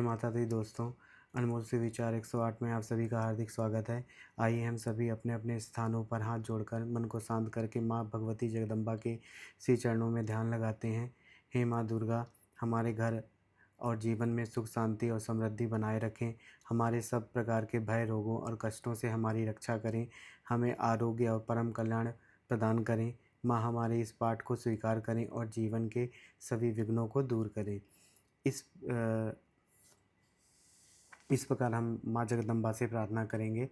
माता दी दोस्तों, अनमोल से विचार 108 में आप सभी का हार्दिक स्वागत है। आइए हम सभी अपने अपने स्थानों पर हाथ जोड़कर मन को शांत करके माँ भगवती जगदम्बा के श्री चरणों में ध्यान लगाते हैं। हे माँ दुर्गा, हमारे घर और जीवन में सुख शांति और समृद्धि बनाए रखें। हमारे सब प्रकार के भय, रोगों और कष्टों से हमारी रक्षा करें। हमें आरोग्य और परम कल्याण प्रदान करें। माँ, हमारे इस पाठ को स्वीकार करें और जीवन के सभी विघ्नों को दूर करें। इस प्रकार हम माँ जगदम्बा से प्रार्थना करेंगे।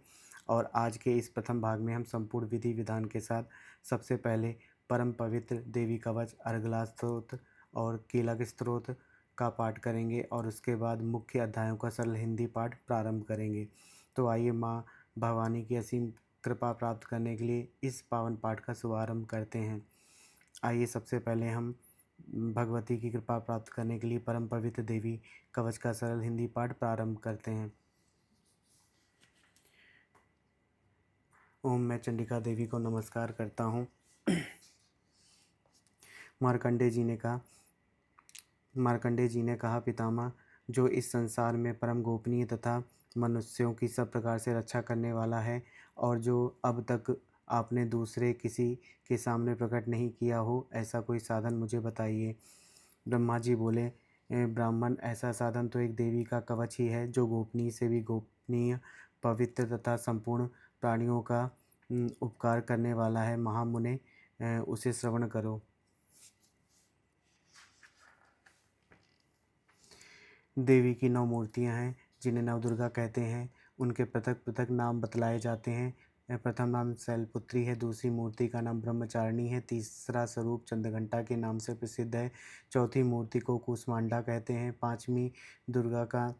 और आज के इस प्रथम भाग में हम संपूर्ण विधि विधान के साथ सबसे पहले परम पवित्र देवी कवच, अर्गला स्तोत्र और कीलक स्तोत्र का पाठ करेंगे और उसके बाद मुख्य अध्यायों का सरल हिंदी पाठ प्रारंभ करेंगे। तो आइए माँ भवानी की असीम कृपा प्राप्त करने के लिए इस पावन पाठ का शुभारंभ करते हैं। आइए सबसे पहले हम भगवती की कृपा प्राप्त करने के लिए परम पवित्र देवी कवच का सरल हिंदी पाठ प्रारंभ करते हैं। ओम। मैं चंडिका देवी को नमस्कार करता हूँ। मार्कंडेय जी ने कहा, पितामह, जो इस संसार में परम गोपनीय तथा मनुष्यों की सब प्रकार से रक्षा करने वाला है और जो अब तक आपने दूसरे किसी के सामने प्रकट नहीं किया हो, ऐसा कोई साधन मुझे बताइए। ब्रह्मा जी बोले, ब्राह्मण, ऐसा साधन तो एक देवी का कवच ही है जो गोपनीय से भी गोपनीय, पवित्र तथा संपूर्ण प्राणियों का उपकार करने वाला है। महामुने, उसे श्रवण करो। देवी की 9 मूर्तियां हैं जिन्हें नवदुर्गा कहते हैं। उनके पृथक पृथक नाम बतलाए जाते हैं। प्रथम नाम शैलपुत्री है, दूसरी मूर्ति का नाम ब्रह्मचारिणी है, तीसरा स्वरूप चंद्रघंटा के नाम से प्रसिद्ध है, चौथी मूर्ति को कूष्मांडा कहते हैं, पांचवी दुर्गा का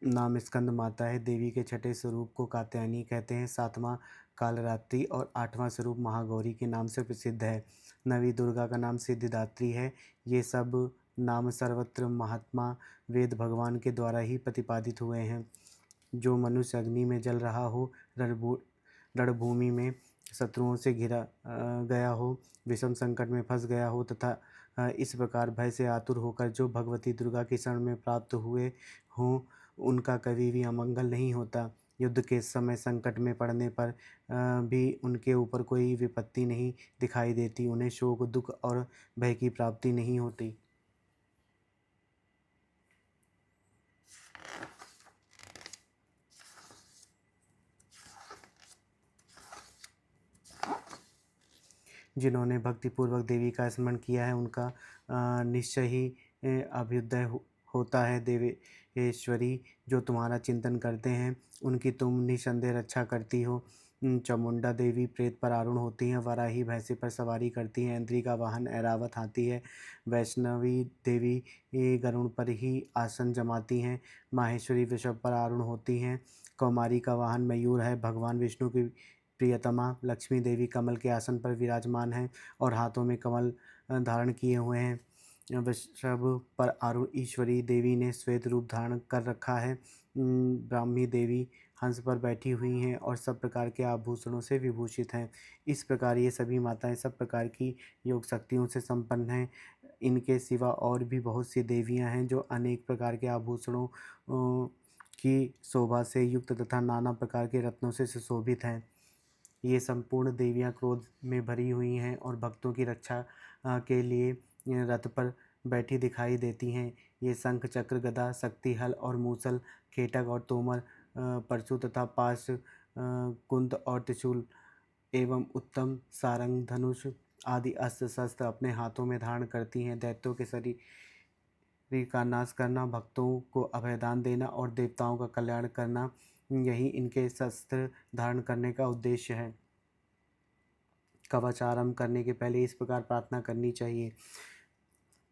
नाम स्कंद माता है, देवी के छठे स्वरूप को कात्यायनी कहते हैं, सातवां कालरात्रि और आठवां स्वरूप महागौरी के नाम से प्रसिद्ध है। नवीं दुर्गा का नाम सिद्धिदात्री है। ये सब नाम सर्वत्र महात्मा वेद भगवान के द्वारा ही प्रतिपादित हुए हैं। जो मनुष्य अग्नि में जल रहा हो, रणभूमि में शत्रुओं से घिरा गया हो, विषम संकट में फंस गया हो तथा इस प्रकार भय से आतुर होकर जो भगवती दुर्गा के शरण में प्राप्त हुए हों, उनका कभी भी अमंगल नहीं होता। युद्ध के समय संकट में पड़ने पर भी उनके ऊपर कोई विपत्ति नहीं दिखाई देती। उन्हें शोक, दुख और भय की प्राप्ति नहीं होती। जिन्होंने भक्तिपूर्वक देवी का स्मरण किया है, उनका निश्चय ही अभ्युदय होता है। देवेश्वरी, जो तुम्हारा चिंतन करते हैं, उनकी तुम निसंदेह रक्षा करती हो। चामुंडा देवी प्रेत पर आरूढ़ होती हैं, वराही भैंसे पर सवारी करती हैं, इंद्री का वाहन ऐरावत हाथी है, वैष्णवी देवी गरुड़ पर ही आसन जमाती हैं, माहेश्वरी वृषभ पर आरूढ़ होती हैं, कौमारी का वाहन मयूर है, भगवान विष्णु की प्रियतमा लक्ष्मी देवी कमल के आसन पर विराजमान हैं और हाथों में कमल धारण किए हुए हैं। वृषभ पर आरूढ़ ईश्वरी देवी ने श्वेत रूप धारण कर रखा है। ब्राह्मी देवी हंस पर बैठी हुई हैं और सब प्रकार के आभूषणों से विभूषित हैं। इस प्रकार ये सभी माताएं सब प्रकार की योग शक्तियों से संपन्न हैं। इनके सिवा और भी बहुत सी देवियां हैं जो अनेक प्रकार के आभूषणों की शोभा से युक्त तथा नाना प्रकार के रत्नों से सुशोभित हैं। ये संपूर्ण देवियां क्रोध में भरी हुई हैं और भक्तों की रक्षा के लिए रथ पर बैठी दिखाई देती हैं। ये शंख, चक्र, गदा, शक्ति, हल और मूसल, खेटक और तोमर, परशु तथा पाश, कुंद और त्रिशूल एवं उत्तम सारंग, धनुष आदि अस्त्र शस्त्र अपने हाथों में धारण करती हैं। दैत्यों के शरीर का नाश करना, भक्तों को अभयदान देना और देवताओं का कल्याण करना, यही इनके शस्त्र धारण करने का उद्देश्य है। कवच आरंभ करने के पहले इस प्रकार प्रार्थना करनी चाहिए।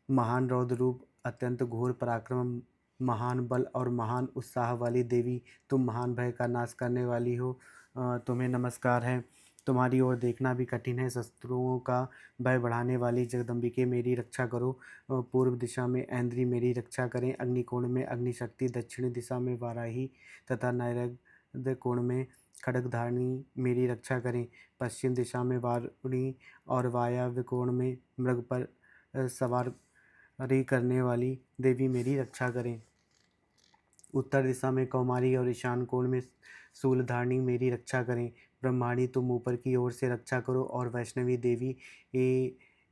महान रौद्र रूप, अत्यंत घोर पराक्रम, महान बल और महान उत्साह वाली देवी, तुम महान भय का नाश करने वाली हो। तुम्हें नमस्कार है। तुम्हारी ओर देखना भी कठिन है। शत्रुओं का भय बढ़ाने वाली जगदम्बिके, मेरी रक्षा करो। पूर्व दिशा में ऐन्द्री मेरी रक्षा करें, अग्निकोण में अग्निशक्ति, दक्षिण दिशा में वाराही तथा नैऋत्य कोण में खड्गधारिणी मेरी रक्षा करें, पश्चिम दिशा में वारुणी और वायव्य कोण में मृग पर सवारी करने वाली देवी मेरी रक्षा करें। उत्तर दिशा में कौमारी और ईशान कोण में शूलधारिणी मेरी रक्षा करें। ब्रह्माणी तुम ऊपर की ओर से रक्षा करो और वैष्णवी देवी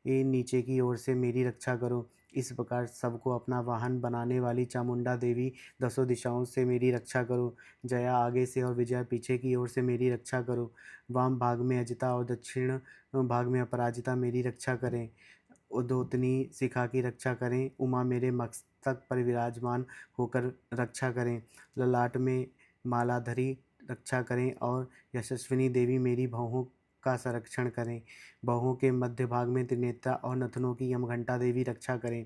नीचे की ओर से मेरी रक्षा करो। इस प्रकार सबको अपना वाहन बनाने वाली चामुंडा देवी दसों दिशाओं से मेरी रक्षा करो। जया आगे से और विजया पीछे की ओर से मेरी रक्षा करो। वाम भाग में अजिता और दक्षिण भाग में अपराजिता मेरी रक्षा करें। उद्योतनी शिखा की रक्षा करें। उमा मेरे मस्तक पर विराजमान होकर रक्षा करें। ललाट में मालाधरी रक्षा करें और यशस्विनी देवी मेरी भौहों का संरक्षण करें। भौहों के मध्य भाग में त्रिनेत्रा और नथनों की यमघंटा देवी रक्षा करें।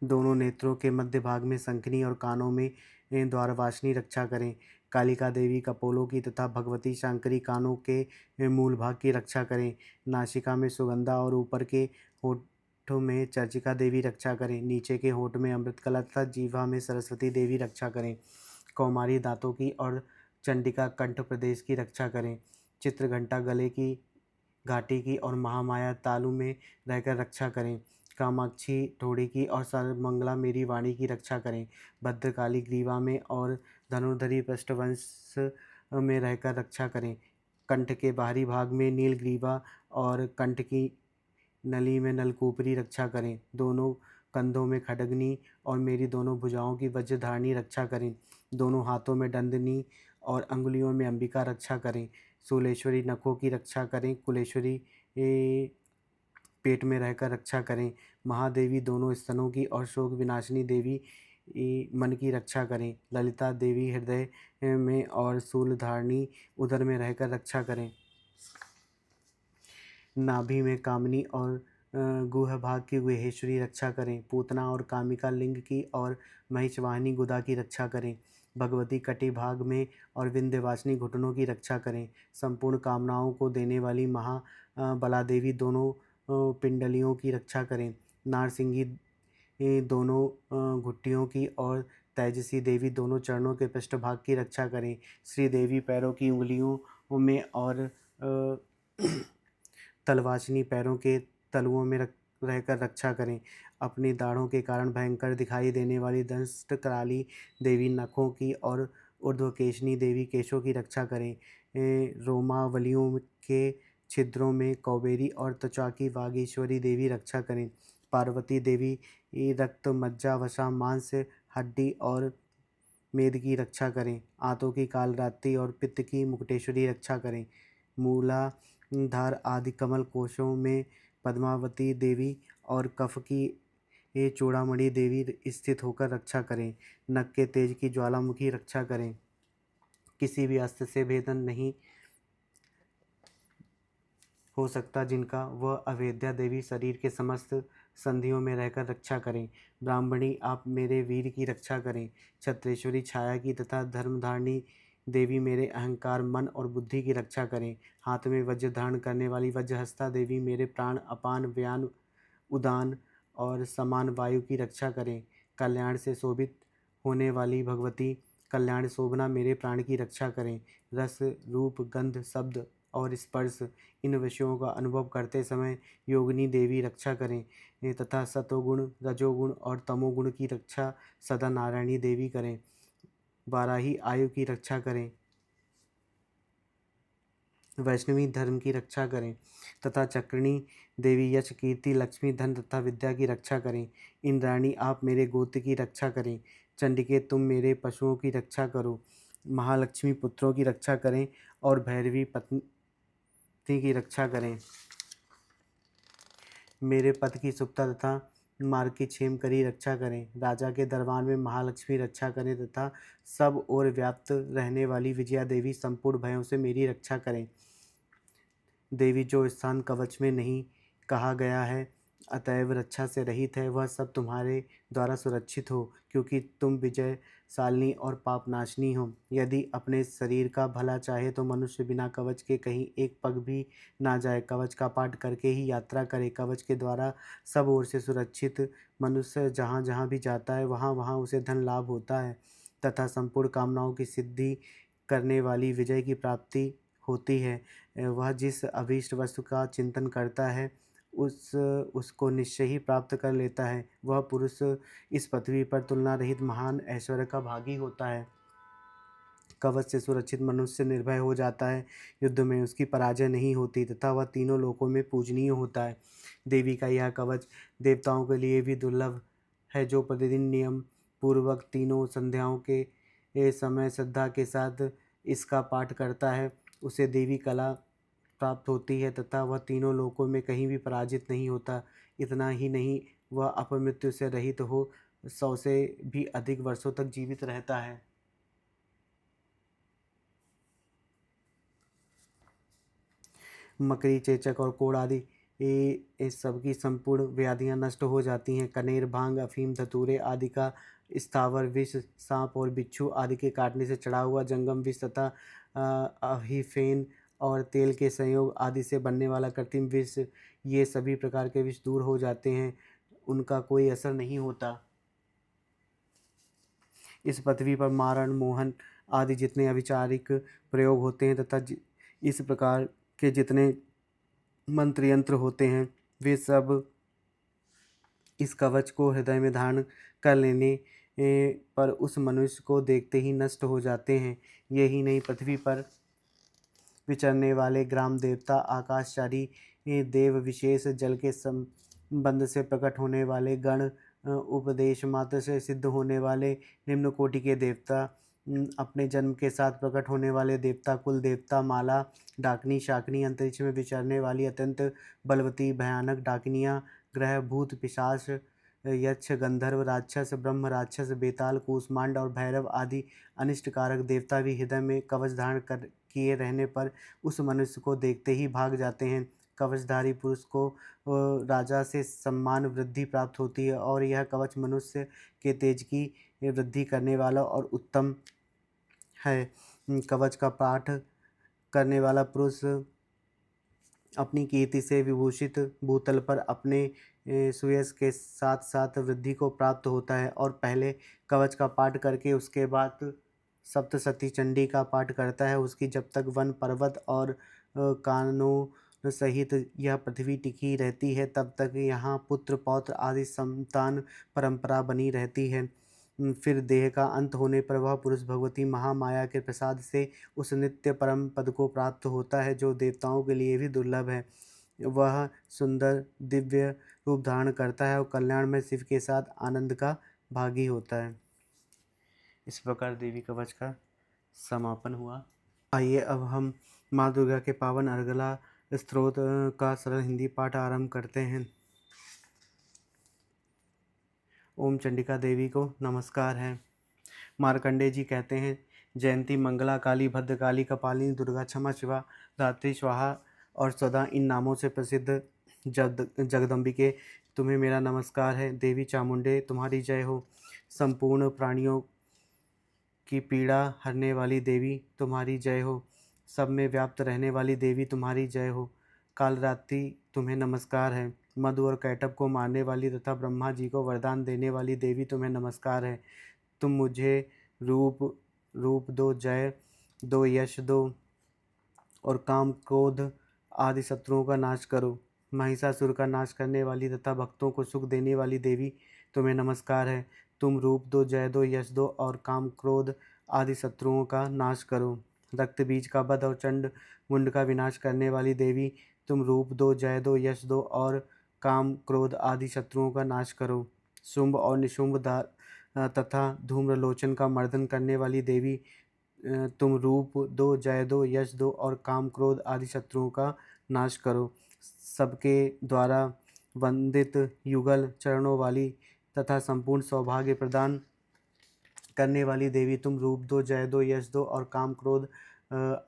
दोनों नेत्रों के मध्य भाग में शंखनी और कानों में द्वारवासिनी रक्षा करें। कालिका देवी कपोलों की तथा भगवती शंकरी कानों के मूल भाग की रक्षा करें। नासिका में सुगंधा और ऊपर के होठों में चर्चिका देवी रक्षा करें। नीचे के होठ में अमृतकला तथा जीवा में सरस्वती देवी रक्षा करें। कौमारी दांतों की और चंडिका कंठ प्रदेश की रक्षा करें। चित्रघंटा गले की घाटी की और महामाया तालु में रहकर रक्षा करें। कामाक्षी ठोड़ी की और सर्वमंगला मेरी वाणी की रक्षा करें। भद्रकाली ग्रीवा में और धनुर्धरी पृष्ठवंश में रहकर रक्षा करें। कंठ के बाहरी भाग में नीलग्रीवा और कंठ की नली में नलकूपरी रक्षा करें। दोनों कंधों में खड्गनी और मेरी दोनों भुजाओं की वज्रधारणी रक्षा करें। दोनों हाथों में दंडनी और अंगुलियों में अंबिका रक्षा करें। शूलेश्वरी नखों की रक्षा करें। कुलेश्वरी पेट में रहकर रक्षा करें। महादेवी दोनों स्तनों की और शोक विनाशिनी देवी मन की रक्षा करें। ललिता देवी हृदय में और शूलधारिणी उदर में रहकर रक्षा करें। नाभि में कामनी और गुह भाग की गुहेश्वरी रक्षा करें। पूतना और कामिका लिंग की और महिषवाहिनी गुदा की रक्षा करें। भगवती कटी भाग में और विंध्यवासिनी घुटनों की रक्षा करें। संपूर्ण कामनाओं को देने वाली बला देवी दोनों पिंडलियों की रक्षा करें। नारसिंगी दोनों घुट्टियों की और तेजसी देवी दोनों चरणों के पृष्ठभाग की रक्षा करें। श्री देवी पैरों की उंगलियों में और तलवासिनी पैरों के तलुओं में रहकर रक्षा करें। अपनी दाढ़ों के कारण भयंकर दिखाई देने वाली दंष्ट कराली देवी नखों की और ऊर्ध्वकेशनी देवी केशों की रक्षा करें। रोमावलियों के छिद्रों में कौबेरी और त्वचा की वागीश्वरी देवी रक्षा करें। पार्वती देवी रक्त मज्जा वसा मांस हड्डी और मेद की रक्षा करें। आंतों की कालरात्रि और पित्त की मुकुटेश्वरी रक्षा करें। मूलाधार आदि कमल कोशों में पद्मावती देवी और कफ की चूड़ामणि देवी स्थित होकर रक्षा करें। नख के तेज की ज्वालामुखी रक्षा करें। किसी भी अस्त्र से भेदन नहीं हो सकता जिनका वह अवेद्या देवी शरीर के समस्त संधियों में रहकर रक्षा करें। ब्राह्मणी आप मेरे वीर की रक्षा करें। छत्रेश्वरी छाया की तथा धर्मधारिणी देवी मेरे अहंकार मन और बुद्धि की रक्षा करें। हाथ में वज्र धारण करने वाली वज्रहस्ता देवी मेरे प्राण अपान व्यान उदान और समान वायु की रक्षा करें। कल्याण से शोभित होने वाली भगवती कल्याण शोभना मेरे प्राण की रक्षा करें। रस रूप गंध शब्द और स्पर्श इन विषयों का अनुभव करते समय योगिनी देवी रक्षा करें तथा सतोगुण रजोगुण और तमोगुण की रक्षा सदा नारायणी देवी करें। वाराही आयु की रक्षा करें। वैष्णवी धर्म की रक्षा करें तथा चक्रिणी देवी यश कीर्ति लक्ष्मी धन तथा विद्या की रक्षा करें। इंद्राणी आप मेरे गोत्र की रक्षा करें। चंडिके तुम मेरे पशुओं की रक्षा करो। महालक्ष्मी पुत्रों की रक्षा करें और भैरवी पत्नी की रक्षा करें। मेरे पद की सुप्ता तथा मार्ग की क्षेम करी रक्षा करें। राजा के दरबार में महालक्ष्मी रक्षा करें तथा सब ओर व्याप्त रहने वाली विजया देवी संपूर्ण भयों से मेरी रक्षा करें। देवी जो स्थान कवच में नहीं कहा गया है अतएव रक्षा से रहित है वह सब तुम्हारे द्वारा सुरक्षित हो क्योंकि तुम विजयशालिनी और पापनाशिनी हो। यदि अपने शरीर का भला चाहे तो मनुष्य बिना कवच के कहीं एक पग भी ना जाए। कवच का पाठ करके ही यात्रा करे। कवच के द्वारा सब ओर से सुरक्षित मनुष्य जहाँ जहाँ भी जाता है वहाँ वहाँ उसे धन लाभ होता है तथा संपूर्ण कामनाओं की सिद्धि करने वाली विजय की प्राप्ति होती है। वह जिस अभीष्ट वस्तु का चिंतन करता है उसको निश्चय ही प्राप्त कर लेता है। वह पुरुष इस पृथ्वी पर तुलना रहित महान ऐश्वर्य का भागी होता है। कवच से सुरक्षित मनुष्य निर्भय हो जाता है, युद्ध में उसकी पराजय नहीं होती तथा वह तीनों लोकों में पूजनीय होता है। देवी का यह कवच देवताओं के लिए भी दुर्लभ है। जो प्रतिदिन नियम पूर्वक तीनों संध्याओं के समय श्रद्धा के साथ इसका पाठ करता है, उसे देवी कला प्राप्त होती है तथा वह तीनों लोकों में कहीं भी पराजित नहीं होता। इतना ही नहीं, वह अपमृत्यु से रहित हो 100 से भी अधिक वर्षों तक जीवित रहता है। मकड़ी, चेचक और कोढ़ आदि इस सबकी संपूर्ण व्याधियाँ नष्ट हो जाती हैं। कनेर, भांग, अफीम, धतूरे आदि का स्थावर विष, सांप और बिच्छू आदि के काटने से चढ़ा हुआ जंगम विष तथा अहिफेन और तेल के संयोग आदि से बनने वाला कृत्रिम विष, ये सभी प्रकार के विष दूर हो जाते हैं, उनका कोई असर नहीं होता। इस पृथ्वी पर मारण, मोहन आदि जितने अविचारिक प्रयोग होते हैं तथा इस प्रकार के जितने मंत्र यंत्र होते हैं, वे सब इस कवच को हृदय में धारण कर लेने पर उस मनुष्य को देखते ही नष्ट हो जाते हैं। यही नहीं, पृथ्वी पर विचरने वाले ग्राम देवता, आकाशचारी देव, विशेष जल के संबंध से प्रकट होने वाले गण, उपदेश मात्र से सिद्ध होने वाले निम्न कोटि के देवता, अपने जन्म के साथ प्रकट होने वाले देवता, कुल देवता, माला, डाकिनी, शाकिनी, अंतरिक्ष में विचरने वाली अत्यंत बलवती भयानक डाकिनियाँ, ग्रह, भूत, पिशाच, यक्ष, गंधर्व, राक्षस, ब्रह्म राक्षस, बेताल, कूष्मांड और भैरव आदि अनिष्टकारक देवता भी हृदय में कवच धारण कर किए रहने पर उस मनुष्य को देखते ही भाग जाते हैं। कवचधारी पुरुष को राजा से सम्मान वृद्धि प्राप्त होती है और यह कवच मनुष्य के तेज की वृद्धि करने वाला और उत्तम है। कवच का पाठ करने वाला पुरुष अपनी कीर्ति से विभूषित भूतल पर अपने सुयश के साथ साथ वृद्धि को प्राप्त होता है और पहले कवच का पाठ करके उसके बाद सप्तशती चंडी का पाठ करता है। उसकी जब तक वन, पर्वत और कानों सहित यह पृथ्वी टिकी रहती है, तब तक यहाँ पुत्र, पौत्र आदि संतान परंपरा बनी रहती है। फिर देह का अंत होने पर वह पुरुष भगवती महामाया के प्रसाद से उस नित्य परम पद को प्राप्त होता है, जो देवताओं के लिए भी दुर्लभ है। वह सुंदर दिव्य रूप धारण करता है और कल्याण में शिव के साथ आनंद का भागी होता है। इस प्रकार देवी कवच का समापन हुआ। आइए अब हम माँ दुर्गा के पावन अर्गला स्तोत्र का सरल हिंदी पाठ आरंभ करते हैं। ओम चंडिका देवी को नमस्कार है। मार्कंडेय जी कहते हैं, जयंती, मंगला, काली, भद्रकाली, कपालिनी, दुर्गा, क्षमा शिवा, धात्री, स्वाहा और सदा इन नामों से प्रसिद्ध जगदम्बिके, तुम्हें मेरा नमस्कार है। देवी चामुंडे, तुम्हारी जय हो। संपूर्ण प्राणियों की पीड़ा हरने वाली देवी, तुम्हारी जय हो। सब में व्याप्त रहने वाली देवी, तुम्हारी जय हो। कालरात्रि, तुम्हें नमस्कार है। मधु और कैटभ को मारने वाली तथा ब्रह्मा जी को वरदान देने वाली देवी, तुम्हें नमस्कार है। तुम मुझे रूप दो, जय दो, यश दो और काम, क्रोध आदि शत्रुओं का नाश करो। महिषासुर का नाश करने वाली तथा भक्तों को सुख देने वाली देवी, तुम्हें नमस्कार है। तुम रूप दो, जय दो, यश दो और काम, क्रोध आदि शत्रुओं का नाश करो। रक्त बीज का वध और चंड मुंड का विनाश करने वाली देवी, तुम रूप दो, जय दो, यश दो और काम, क्रोध आदि शत्रुओं का नाश करो। शुंभ और निशुंभ तथा धूम्रलोचन का मर्दन करने वाली देवी, तुम रूप दो, जय दो, यश दो और काम, क्रोध आदि शत्रुओं का नाश करो। सबके द्वारा वंदित युगल चरणों वाली तथा संपूर्ण सौभाग्य प्रदान करने वाली देवी, तुम रूप दो, जय दो, यश दो और काम, क्रोध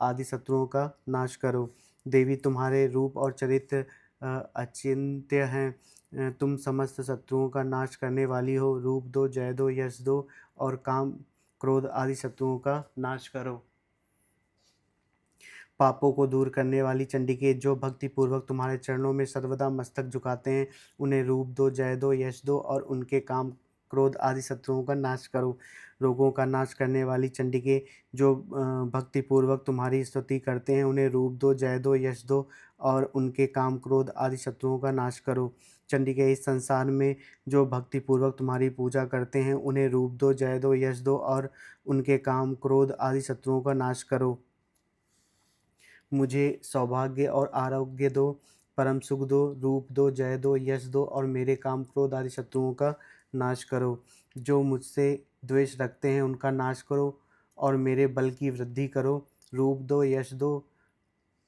आदि शत्रुओं का नाश करो। देवी, तुम्हारे रूप और चरित्र अचिंत्य हैं। तुम समस्त शत्रुओं का नाश करने वाली हो। रूप दो, जय दो, यश दो और काम, क्रोध आदि शत्रुओं का नाश करो। पापों को दूर करने वाली चंडिके, जो भक्ति पूर्वक तुम्हारे चरणों में सर्वदा मस्तक झुकाते हैं, उन्हें रूप दो, जय दो, यश दो और उनके काम, क्रोध आदि शत्रुओं का नाश करो। रोगों का नाश करने वाली चंडिके जो भक्तिपूर्वक तुम्हारी स्तुति करते हैं उन्हें रूप दो, जय दो, यश दो और उनके काम क्रोध आदि शत्रुओं का नाश करो। चंडिके इस संसार में जो भक्तिपूर्वक तुम्हारी पूजा करते हैं उन्हें रूप दो, जय दो, यश दो और उनके काम क्रोध आदि शत्रुओं का नाश करो। मुझे सौभाग्य और आरोग्य दो, परम सुख दो, रूप दो, जय दो, यश दो और मेरे काम क्रोध आदि शत्रुओं का नाश करो। जो मुझसे द्वेष रखते हैं उनका नाश करो और मेरे बल की वृद्धि करो। रूप दो, यश दो,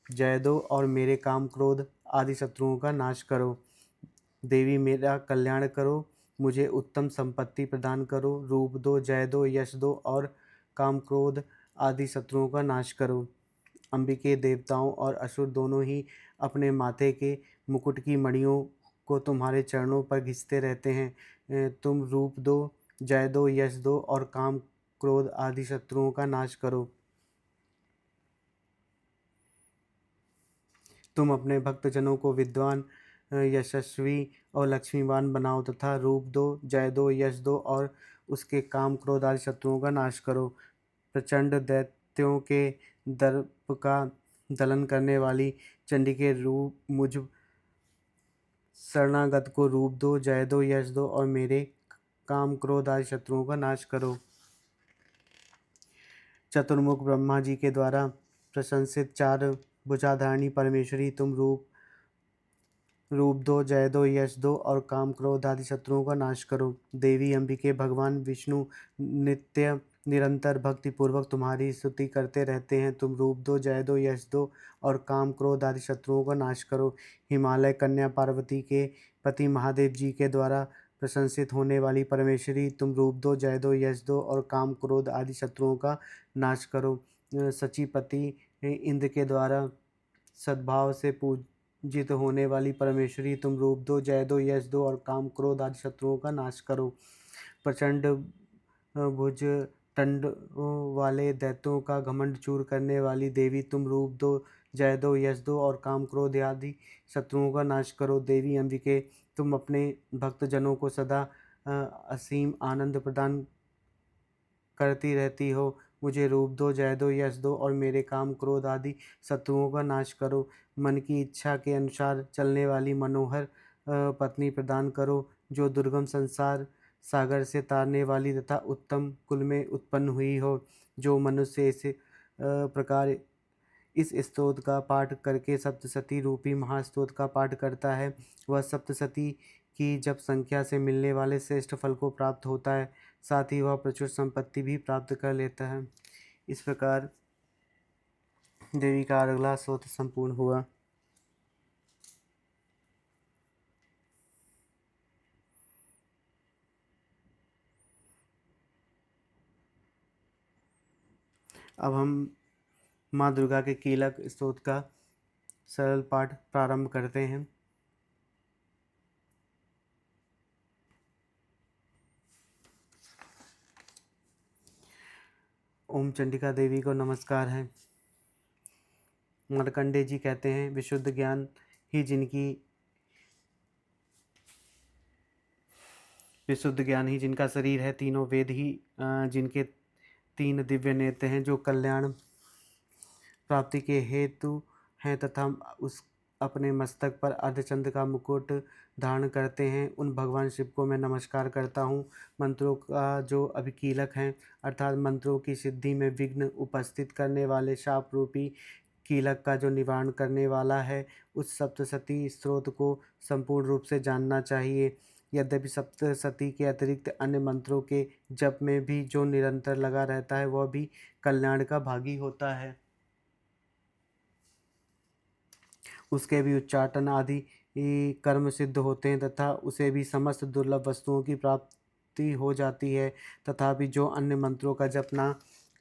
जय दो और मेरे काम क्रोध आदि शत्रुओं का नाश करो। देवी मेरा कल्याण करो, मुझे उत्तम संपत्ति प्रदान करो। रूप दो, जय दो, यश दो और काम क्रोध आदि शत्रुओं का नाश करो। अंबिके देवताओं और असुर दोनों ही अपने माथे के मुकुट की मणियों को तुम्हारे चरणों पर घिसते रहते हैं। तुम रूप दो, जय दो, यश दो और काम क्रोध आदि शत्रुओं का नाश करो। तुम अपने भक्तजनों को विद्वान, यशस्वी और लक्ष्मीवान बनाओ तथा रूप दो, जय दो, यश दो और उसके काम क्रोध आदि शत्रुओं का नाश करो। प्रचंड दैत्यों के दर्प का दलन करने वाली चंडी के रूप मुझ शरणागत को रूप दो, जय दो, यश दो और मेरे काम क्रोध आदि शत्रुओं का नाश करो। चतुर्मुख ब्रह्मा जी के द्वारा प्रशंसित चार भुजाधारिणी परमेश्वरी तुम रूप दो, जय दो, यश दो और काम क्रोध आदि शत्रुओं का नाश करो। देवी अंबिके भगवान विष्णु नित्य निरंतर भक्तिपूर्वक तुम्हारी स्तुति करते रहते हैं। तुम रूप दो, जय दो, यश दो और काम क्रोध आदि शत्रुओं का नाश करो। हिमालय कन्या पार्वती के पति महादेव जी के द्वारा प्रशंसित होने वाली परमेश्वरी तुम रूप दो, जय दो, यश दो और काम क्रोध आदि शत्रुओं का नाश करो। सचीपति इंद्र के द्वारा सद्भाव से पूजित होने वाली परमेश्वरी तुम रूप दो, जय दो, यश दो और काम क्रोध आदि शत्रुओं का नाश करो। प्रचंड भुज टंड वाले दैत्यों का घमंड चूर करने वाली देवी तुम रूप दो, जय दो, यश दो और काम क्रोध आदि शत्रुओं का नाश करो। देवी अंबिके तुम अपने भक्तजनों को सदा असीम आनंद प्रदान करती रहती हो। मुझे रूप दो, जय दो, यश दो और मेरे काम क्रोध आदि शत्रुओं का नाश करो। मन की इच्छा के अनुसार चलने वाली मनोहर पत्नी प्रदान करो जो दुर्गम संसार सागर से तारने वाली तथा उत्तम कुल में उत्पन्न हुई हो। जो मनुष्य इस प्रकार इस स्तोत्र का पाठ करके सप्तशती रूपी महास्तोत्र का पाठ करता है वह सप्तशती की जप संख्या से मिलने वाले श्रेष्ठ फल को प्राप्त होता है। साथ ही वह प्रचुर संपत्ति भी प्राप्त कर लेता है। इस प्रकार देवी का अगला स्तोत्र संपूर्ण हुआ। अब हम माँ दुर्गा के कीलक स्तोत्र का सरल पाठ प्रारंभ करते हैं। ओम चंडिका देवी को नमस्कार है। मार्कंडे जी कहते हैं विशुद्ध ज्ञान ही जिनका शरीर है, तीनों वेद ही जिनके तीन दिव्य नेत्र हैं, जो कल्याण प्राप्ति के हेतु हैं तथा उस अपने मस्तक पर अर्धचंद्र का मुकुट धारण करते हैं, उन भगवान शिव को मैं नमस्कार करता हूँ। मंत्रों का जो अभिकीलक हैं अर्थात मंत्रों की सिद्धि में विघ्न उपस्थित करने वाले शाप रूपी कीलक का जो निवारण करने वाला है, उस सप्तशती स्त्रोत को संपूर्ण रूप से जानना चाहिए। यद्यपि सप्तशती के अतिरिक्त अन्य मंत्रों के जप में भी जो निरंतर लगा रहता है वह भी कल्याण का भागी होता है। उसके भी उच्चाटन आदि कर्म सिद्ध होते हैं तथा उसे भी समस्त दुर्लभ वस्तुओं की प्राप्ति हो जाती है। तथापि जो अन्य मंत्रों का जप ना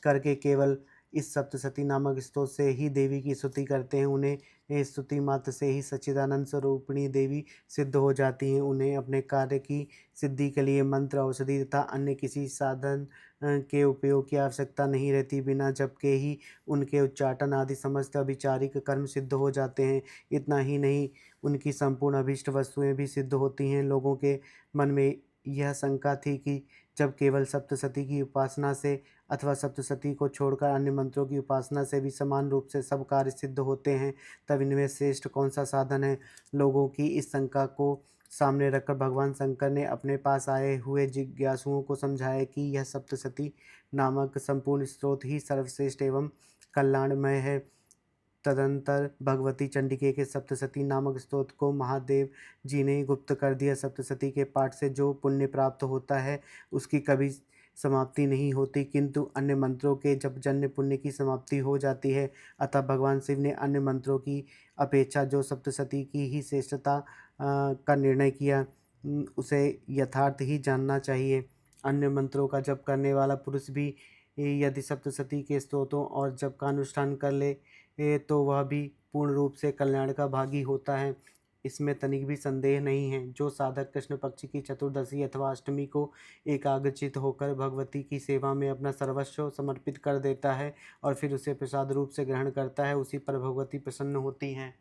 करके केवल इस सप्तशती नामक स्तोत्र से ही देवी की स्तुति करते हैं, उन्हें स्तुति मात्र से ही सच्चिदानंद स्वरूपिणी देवी सिद्ध हो जाती हैं। उन्हें अपने कार्य की सिद्धि के लिए मंत्र, औषधि तथा अन्य किसी साधन के उपयोग की आवश्यकता नहीं रहती। बिना जप के ही उनके उच्चाटन आदि समस्त अभिचारिक कर्म सिद्ध हो जाते हैं। इतना ही नहीं, उनकी संपूर्ण अभीष्ट वस्तुएं भी सिद्ध होती हैं। लोगों के मन में यह शंका थी कि जब केवल सप्तशती की उपासना से अथवा सप्तशती को छोड़कर अन्य मंत्रों की उपासना से भी समान रूप से सब कार्य सिद्ध होते हैं, तब इनमें श्रेष्ठ कौन सा साधन है। लोगों की इस शंका को सामने रखकर भगवान शंकर ने अपने पास आए हुए जिज्ञासुओं को समझाया कि यह सप्तशती नामक संपूर्ण स्रोत ही सर्वश्रेष्ठ एवं कल्याणमय है। तदंतर भगवती चंडिके के सप्तशती नामक स्तोत्र को महादेव जी ने गुप्त कर दिया। सप्तशती के पाठ से जो पुण्य प्राप्त होता है उसकी कभी समाप्ति नहीं होती, किंतु अन्य मंत्रों के जब जन्य पुण्य की समाप्ति हो जाती है। अतः भगवान शिव ने अन्य मंत्रों की अपेक्षा जो सप्तशती की ही श्रेष्ठता का निर्णय किया, उसे यथार्थ ही जानना चाहिए। अन्य मंत्रों का जप करने वाला पुरुष भी यदि सप्तशती के स्तोत्रों और जप का अनुष्ठान कर ले तो वह भी पूर्ण रूप से कल्याण का भागी होता है, इसमें तनिक भी संदेह नहीं है। जो साधक कृष्ण पक्ष की चतुर्दशी अथवा अष्टमी को एकाग्रचित होकर भगवती की सेवा में अपना सर्वस्व समर्पित कर देता है और फिर उसे प्रसाद रूप से ग्रहण करता है, उसी पर भगवती प्रसन्न होती हैं,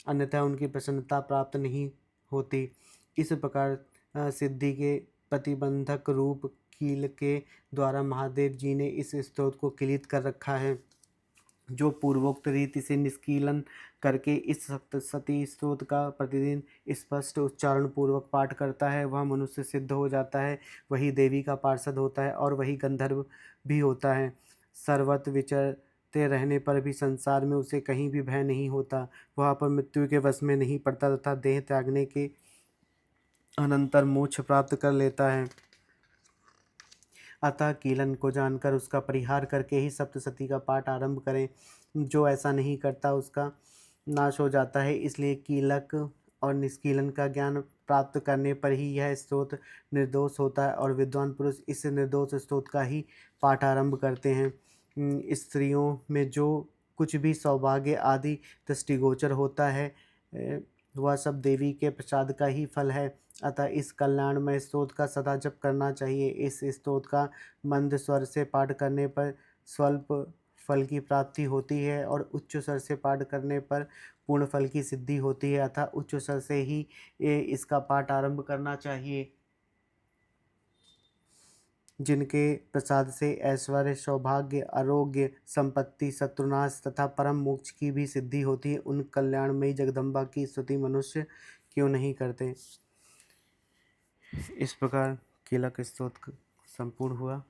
अन्यथा उनकी प्रसन्नता प्राप्त नहीं होती। इस प्रकार सिद्धि के प्रतिबंधक रूप कील के द्वारा महादेव जी ने इस स्तोत्र को किलित कर रखा है। जो पूर्वोक्त रीति से निष्कीलन करके इस सप्तशती स्तोत्र का प्रतिदिन स्पष्ट उच्चारण पूर्वक पाठ करता है, वह मनुष्य सिद्ध हो जाता है, वही देवी का पार्षद होता है और वही गंधर्व भी होता है। सर्वत्र विचरते रहने पर भी संसार में उसे कहीं भी भय नहीं होता, वह पर मृत्यु के वश में नहीं पड़ता तथा देह त्यागने के अनंतर मोक्ष प्राप्त कर लेता है। अतः कीलन को जानकर उसका परिहार करके ही सप्तशती का पाठ आरंभ करें। जो ऐसा नहीं करता उसका नाश हो जाता है, इसलिए कीलक और निष्कीलन का ज्ञान प्राप्त करने पर ही यह स्तोत्र निर्दोष होता है और विद्वान पुरुष इस निर्दोष स्तोत्र का ही पाठ आरंभ करते हैं। स्त्रियों में जो कुछ भी सौभाग्य आदि दृष्टिगोचर होता है वह सब देवी के प्रसाद का ही फल है। अतः इस कल्याणमय स्तोत्र का सदा जप करना चाहिए। इस स्तोत्र का मंद स्वर से पाठ करने पर स्वल्प फल की प्राप्ति होती है और उच्च स्वर से पाठ करने पर पूर्ण फल की सिद्धि होती है। अतः उच्च स्वर से ही इसका पाठ आरंभ करना चाहिए। जिनके प्रसाद से ऐश्वर्य, सौभाग्य, आरोग्य, संपत्ति, शत्रुनाश तथा परम मोक्ष की भी सिद्धि होती है, उन कल्याणमयी जगदम्बा की स्तुति मनुष्य क्यों नहीं करते। इस प्रकार कीलक स्तोत्र संपूर्ण हुआ।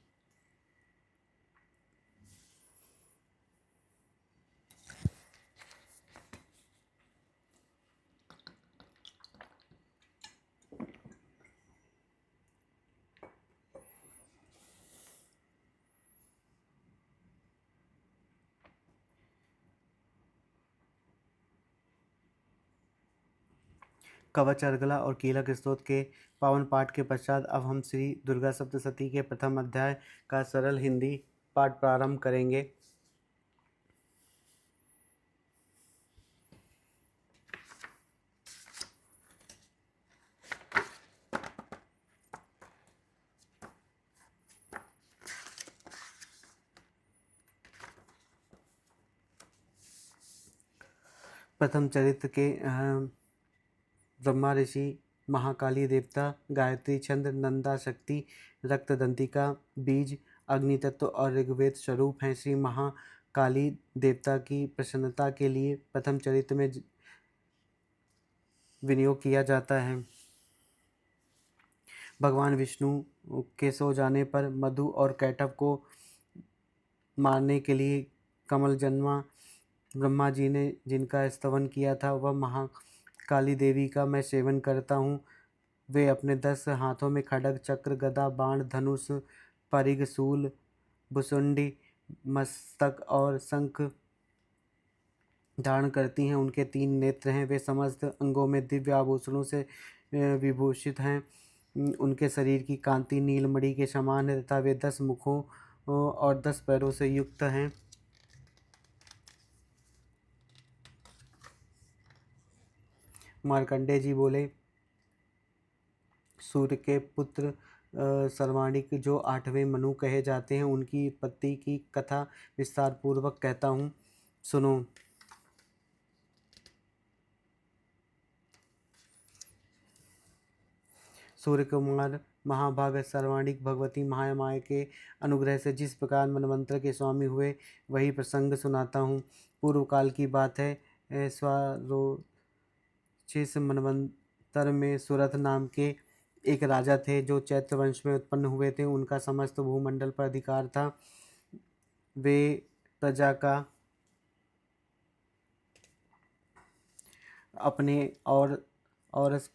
कवच अर्गला और कीलक स्तोत्र के पावन पाठ के पश्चात अब हम श्री दुर्गा सप्तशती के प्रथम अध्याय का सरल हिंदी पाठ प्रारंभ करेंगे। प्रथम चरित्र के ब्रह्मा ऋषि, महाकाली देवता, गायत्री छंद, नंदा शक्ति, रक्तदंतिका बीज, अग्नि तत्व और ऋग्वेद स्वरूप हैं। श्री महाकाली देवता की प्रसन्नता के लिए प्रथम चरित्र में विनियोग किया जाता है। भगवान विष्णु के सो जाने पर मधु और कैटव को मारने के लिए कमल जन्मा ब्रह्मा जी ने जिनका स्तवन किया था, वह महाकाली देवी का मैं सेवन करता हूँ। वे अपने 10 हाथों में खड्ग, चक्र, गदा, बाण, धनुष, परिघ, शूल, भुसुंडी, मस्तक और शंख धारण करती हैं। उनके 3 नेत्र हैं। वे समस्त अंगों में दिव्य आभूषणों से विभूषित हैं। उनके शरीर की कांति नीलमणि के समान है तथा वे 10 मुखों और 10 पैरों से युक्त हैं। मार्कंडेय जी बोले, सूर्य के पुत्र सर्वाणिक जो 8वें मनु कहे जाते हैं, उनकी उत्पत्ति की कथा विस्तार पूर्वक कहता हूँ, सुनो। सूर्य कुमार महाभाग सर्वाणिक भगवती महामाया के अनुग्रह से जिस प्रकार मनमंत्र के स्वामी हुए, वही प्रसंग सुनाता हूँ। पूर्व काल की बात है। स्वारोचिष मनवंतर में सुरथ नाम के एक राजा थे, जो चैत्र वंश में उत्पन्न हुए थे। उनका समस्त भूमंडल पर अधिकार था। वे प्रजा का अपने और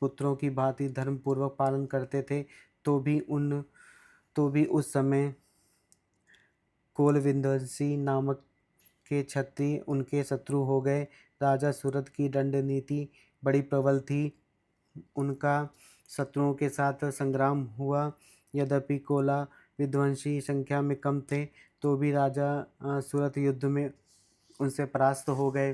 पुत्रों की भांति धर्मपूर्वक पालन करते थे। तो भी उस समय कोलविंदसी नामक के क्षत्रिय उनके शत्रु हो गए। राजा सूरत की दंड नीति बड़ी प्रबल थी। उनका शत्रुओं के साथ संग्राम हुआ। यद्यपि कोला विध्वंसी संख्या में कम थे, तो भी राजा सूरत युद्ध में उनसे परास्त हो गए।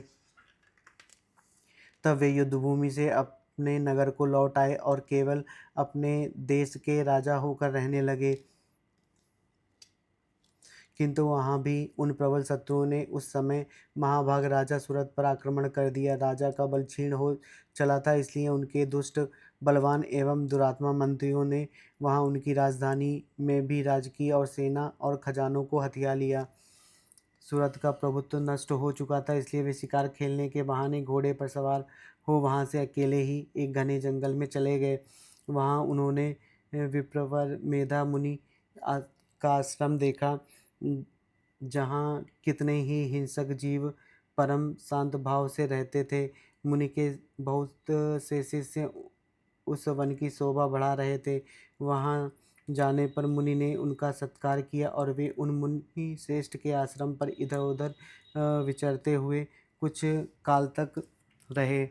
तब वे युद्धभूमि से अपने नगर को लौट आए और केवल अपने देश के राजा होकर रहने लगे। किंतु वहाँ भी उन प्रबल शत्रुओं ने उस समय महाभाग राजा सूरत पर आक्रमण कर दिया। राजा का बल क्षीण हो चला था, इसलिए उनके दुष्ट बलवान एवं दुरात्मा मंत्रियों ने वहाँ उनकी राजधानी में भी राजकीय और सेना और खजानों को हथिया लिया। सूरत का प्रभुत्व नष्ट हो चुका था, इसलिए वे शिकार खेलने के बहाने घोड़े पर सवार हो वहाँ से अकेले ही एक घने जंगल में चले गए। वहाँ उन्होंने विप्रवर मेधा मुनि का आश्रम देखा, जहाँ कितने ही हिंसक जीव परम शांत भाव से रहते थे। मुनि के बहुत से शिष्य उस वन की शोभा बढ़ा रहे थे। वहाँ जाने पर मुनि ने उनका सत्कार किया और वे उन मुनि श्रेष्ठ के आश्रम पर इधर उधर विचरते हुए कुछ काल तक रहे।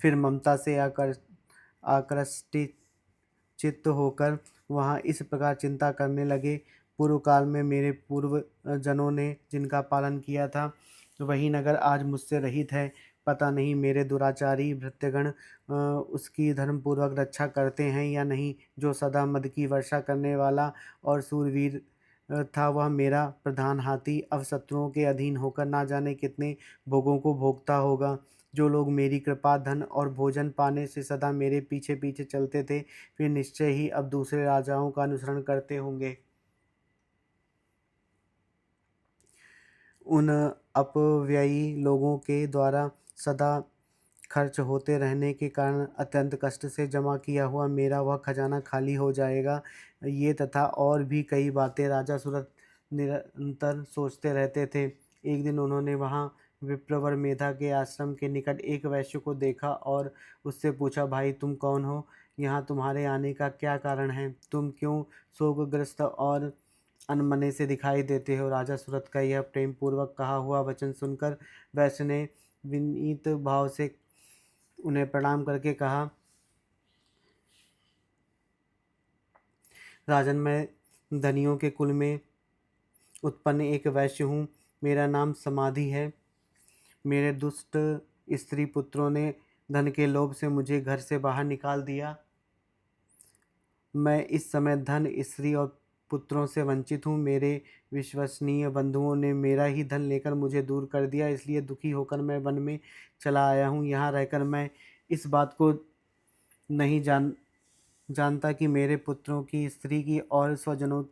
फिर ममता से आकृष्ट चित्त होकर वहाँ इस प्रकार चिंता करने लगे। पूर्व काल में मेरे पूर्व जनों ने जिनका पालन किया था, वही नगर आज मुझसे रहित है। पता नहीं मेरे दुराचारी भृत्यगण उसकी धर्मपूर्वक रक्षा करते हैं या नहीं। जो सदा मद की वर्षा करने वाला और सूरवीर था, वह मेरा प्रधान हाथी अब शत्रुओं के अधीन होकर ना जाने कितने भोगों को भोगता होगा। जो लोग मेरी कृपा, धन और भोजन पाने से सदा मेरे पीछे पीछे चलते थे, वे निश्चय ही अब दूसरे राजाओं का अनुसरण करते होंगे। उन अपव्ययी लोगों के द्वारा सदा खर्च होते रहने के कारण अत्यंत कष्ट से जमा किया हुआ मेरा वह खजाना खाली हो जाएगा। ये तथा और भी कई बातें राजा सूरत निरंतर सोचते रहते थे। एक दिन उन्होंने वहाँ विप्रवर मेधा के आश्रम के निकट एक वैश्य को देखा और उससे पूछा, भाई तुम कौन हो? यहाँ तुम्हारे आने का क्या कारण है? तुम क्यों शोकग्रस्त और अनमने से दिखाई देते हो? राजा सूरत का यह प्रेम पूर्वक कहा हुआ वचन सुनकर वैश्य ने विनीत भाव से उन्हें प्रणाम करके कहा, राजन, मैं धनियों के कुल में उत्पन्न एक वैश्य हूँ। मेरा नाम समाधि है। मेरे दुष्ट स्त्री पुत्रों ने धन के लोभ से मुझे घर से बाहर निकाल दिया। मैं इस समय धन, स्त्री और पुत्रों से वंचित हूँ। मेरे विश्वसनीय बंधुओं ने मेरा ही धन लेकर मुझे दूर कर दिया, इसलिए दुखी होकर मैं वन में चला आया हूँ। यहाँ रहकर मैं इस बात को नहीं जानता कि मेरे पुत्रों की, स्त्री की और स्वजनों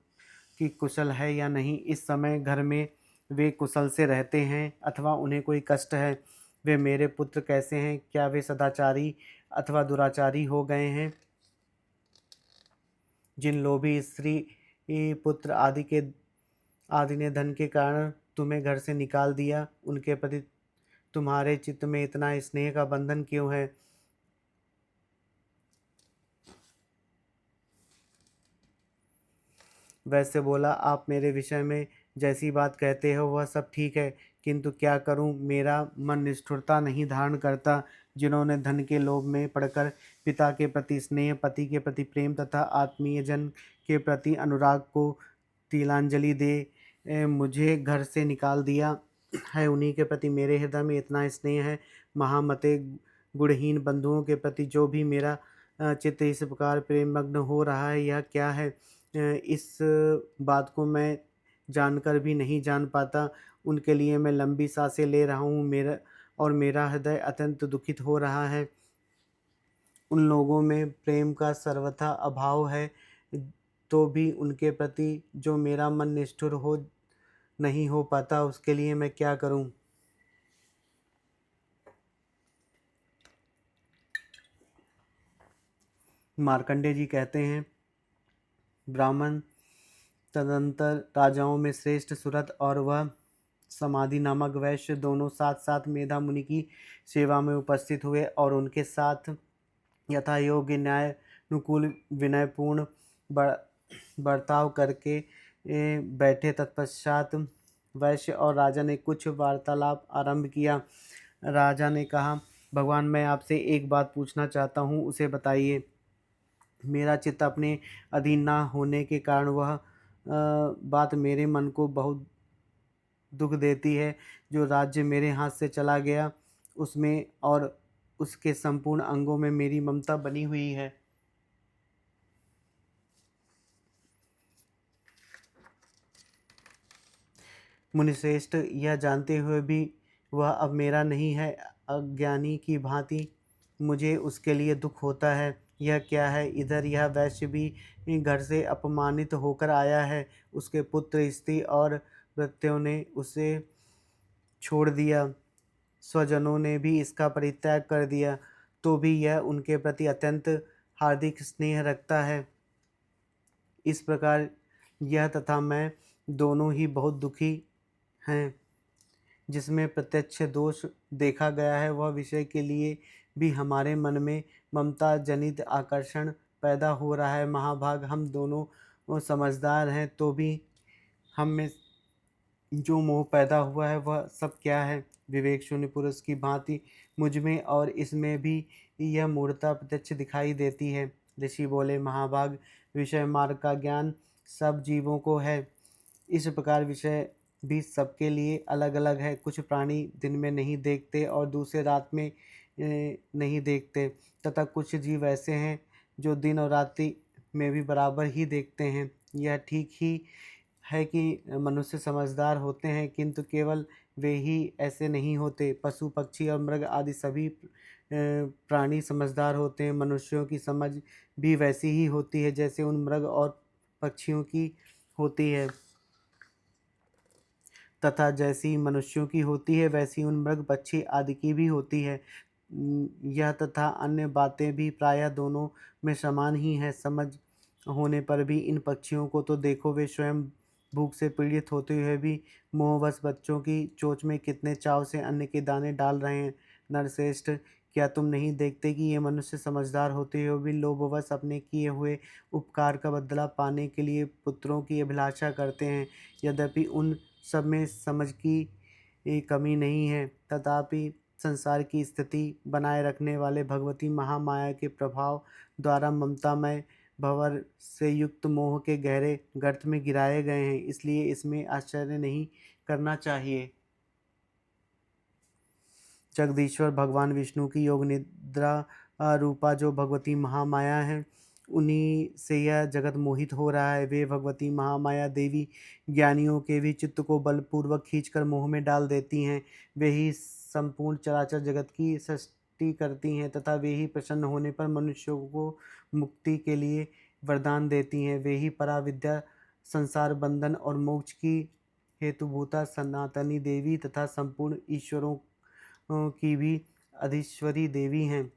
की कुशल है या नहीं। इस समय घर में वे कुशल से रहते हैं अथवा उन्हें कोई कष्ट है। वे मेरे पुत्र कैसे हैं? क्या वे सदाचारी अथवा दुराचारी हो गए हैं? जिन लोभी स्त्री, पुत्र आदि ने धन के कारण तुम्हें घर से निकाल दिया, उनके प्रति तुम्हारे चित्त में इतना स्नेह का बंधन क्यों है? वैसे बोला, आप मेरे विषय में जैसी बात कहते हो वह सब ठीक है, किंतु क्या करूं, मेरा मन निष्ठुरता नहीं धारण करता। जिन्होंने धन के लोभ में पड़कर पिता के प्रति स्नेह, पति के प्रति प्रेम तथा आत्मीय जन के प्रति अनुराग को तिलांजलि दे मुझे घर से निकाल दिया है, उन्हीं के प्रति मेरे हृदय में इतना स्नेह है। महामते गुणहीन बंधुओं के प्रति जो भी मेरा चित्त इस प्रकार प्रेममग्न हो रहा है, यह क्या है? इस बात को मैं जानकर भी नहीं जान पाता। उनके लिए मैं लंबी सांसें ले रहा हूँ, मेरा हृदय अत्यंत दुखित हो रहा है। उन लोगों में प्रेम का सर्वथा अभाव है, तो भी उनके प्रति जो मेरा मन निष्ठुर हो नहीं हो पाता, उसके लिए मैं क्या करूं? मार्कंडेय जी कहते हैं, ब्राह्मण तदंतर राजाओं में श्रेष्ठ सुरथ और वह समाधि नामक वैश्य दोनों साथ साथ मेधा मुनि की सेवा में उपस्थित हुए और उनके साथ यथा योग्य न्याय अनुकूल विनयपूर्ण बर्ताव करके बैठे। तत्पश्चात वैश्य और राजा ने कुछ वार्तालाप आरंभ किया। राजा ने कहा, भगवान, मैं आपसे एक बात पूछना चाहता हूँ, उसे बताइए। मेरा चित्त अपने अधीन ना होने के कारण वह बात मेरे मन को बहुत दुख देती है। जो राज्य मेरे हाथ से चला गया, उसमें और उसके संपूर्ण अंगों में मेरी ममता बनी हुई है। मुनिश्रेष्ठ, यह जानते हुए भी वह अब मेरा नहीं है, अज्ञानी की भांति मुझे उसके लिए दुख होता है। यह क्या है? इधर यह वैश्य भी घर से अपमानित होकर आया है। उसके पुत्र, स्त्री और भृत्यों ने उसे छोड़ दिया, स्वजनों ने भी इसका परित्याग कर दिया, तो भी यह उनके प्रति अत्यंत हार्दिक स्नेह रखता है। इस प्रकार यह तथा मैं दोनों ही बहुत दुखी हैं। जिसमें प्रत्यक्ष दोष देखा गया है, वह विषय के लिए भी हमारे मन में ममता जनित आकर्षण पैदा हो रहा है। महाभाग, हम दोनों समझदार हैं, तो भी हम में जो मोह पैदा हुआ है वह सब क्या है? विवेक शून्य पुरुष की भांति मुझ में और इसमें भी यह मूढ़ता प्रत्यक्ष दिखाई देती है। ऋषि बोले, महाभाग, विषय मार्ग का ज्ञान सब जीवों को है। इस प्रकार विषय भी सबके लिए अलग अलग है। कुछ प्राणी दिन में नहीं देखते और दूसरे रात में नहीं देखते, तथा कुछ जीव ऐसे हैं जो दिन और रात्रि में भी बराबर ही देखते हैं। यह ठीक ही है कि मनुष्य समझदार होते हैं, किंतु केवल वे ही ऐसे नहीं होते। पशु पक्षी और मृग आदि सभी प्राणी समझदार होते हैं। मनुष्यों की समझ भी वैसी ही होती है जैसे उन मृग और पक्षियों की होती है, तथा जैसी मनुष्यों की होती है वैसी उन मृग पक्षी आदि की भी होती है। यह तथा अन्य बातें भी प्रायः दोनों में समान ही है। समझ होने पर भी इन पक्षियों को तो देखो, वे स्वयं भूख से पीड़ित होते हुए भी मोहवश बच्चों की चोंच में कितने चाव से अन्न के दाने डाल रहे हैं। नरश्रेष्ठ, क्या तुम नहीं देखते कि ये मनुष्य समझदार होते हुए भी लोभवश अपने किए हुए उपकार का बदला पाने के लिए पुत्रों की अभिलाषा करते हैं? यद्यपि उन सब में समझ की कमी नहीं है, तथापि संसार की स्थिति बनाए रखने वाले भगवती महामाया के प्रभाव द्वारा ममतामय भंवर से युक्त मोह के गहरे गर्त में गिराए गए हैं। इसलिए इसमें आश्चर्य नहीं करना चाहिए। जगदीश्वर भगवान विष्णु की योग निद्रा रूपा जो भगवती महामाया है, उन्हीं से यह जगत मोहित हो रहा है। वे भगवती महामाया देवी ज्ञानियों के भी चित्त को बलपूर्वक खींचकर मोह में डाल देती हैं। वे ही संपूर्ण चराचर जगत की सृष्टि करती हैं, तथा वे ही प्रसन्न होने पर मनुष्यों को मुक्ति के लिए वरदान देती हैं। वे ही पराविद्या, संसार बंधन और मोक्ष की हेतुभूता सनातनी देवी तथा संपूर्ण ईश्वरों की भी अधीश्वरी देवी हैं।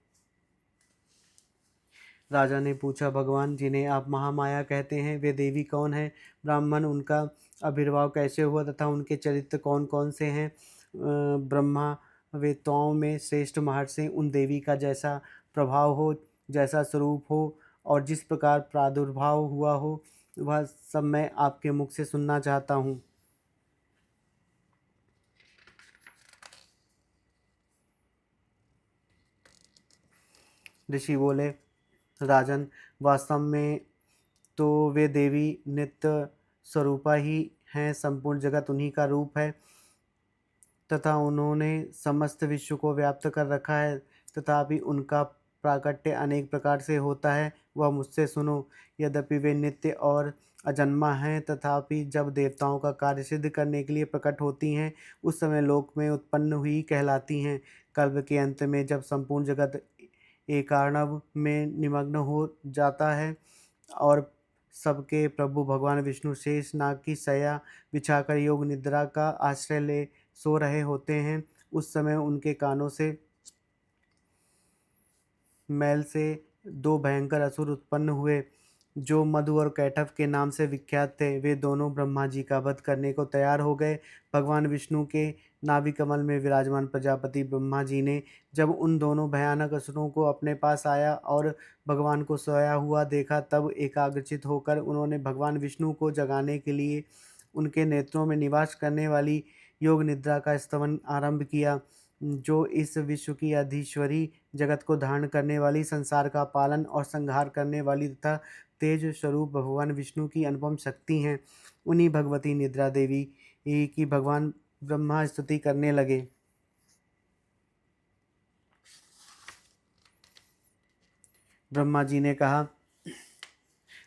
राजा ने पूछा, भगवान, जिन्हें आप महामाया कहते हैं, वे देवी कौन है? ब्राह्मण, उनका आविर्भाव कैसे हुआ तथा उनके चरित्र कौन कौन से हैं? ब्रह्मा वेताओं में श्रेष्ठ महर्षि उन देवी का जैसा प्रभाव हो, जैसा स्वरूप हो और जिस प्रकार प्रादुर्भाव हुआ हो, वह सब मैं आपके मुख से सुनना चाहता हूँ। ऋषि बोले, राजन, वास्तव में तो वे देवी नित्य स्वरूपा ही हैं। संपूर्ण जगत उन्हीं का रूप है तथा उन्होंने समस्त विश्व को व्याप्त कर रखा है। तथापि उनका प्राकट्य अनेक प्रकार से होता है, वह मुझसे सुनो। यद्यपि वे नित्य और अजन्मा हैं, तथापि जब देवताओं का कार्य सिद्ध करने के लिए प्रकट होती हैं, उस समय लोक में उत्पन्न हुई कहलाती हैं। कल्प के अंत में जब संपूर्ण जगत एकार्णव में निमग्न हो जाता है और सबके प्रभु भगवान विष्णु शेष नाग की शैया बिछाकर योग निद्रा का आश्रय ले सो रहे होते हैं। उस समय उनके कानों से मैल से दो भयंकर असुर उत्पन्न हुए जो मधु और कैटभ के नाम से विख्यात थे। वे दोनों ब्रह्मा जी का वध करने को तैयार हो गए। भगवान विष्णु के नाभि कमल में विराजमान प्रजापति ब्रह्मा जी ने जब उन दोनों भयानक असुरों को अपने पास आया और भगवान को सोया हुआ देखा, तब एकाग्रचित होकर उन्होंने भगवान विष्णु को जगाने के लिए उनके नेत्रों में निवास करने वाली योग निद्रा का स्तवन आरंभ किया, जो इस विश्व की अधीश्वरी, जगत को धारण करने वाली, संसार का पालन और संहार करने वाली तथा तेज स्वरूप भगवान विष्णु की अनुपम शक्ति हैं। उन्हीं भगवती निद्रा देवी की भगवान ब्रह्मा स्तुति करने लगे। ब्रह्मा जी ने कहा,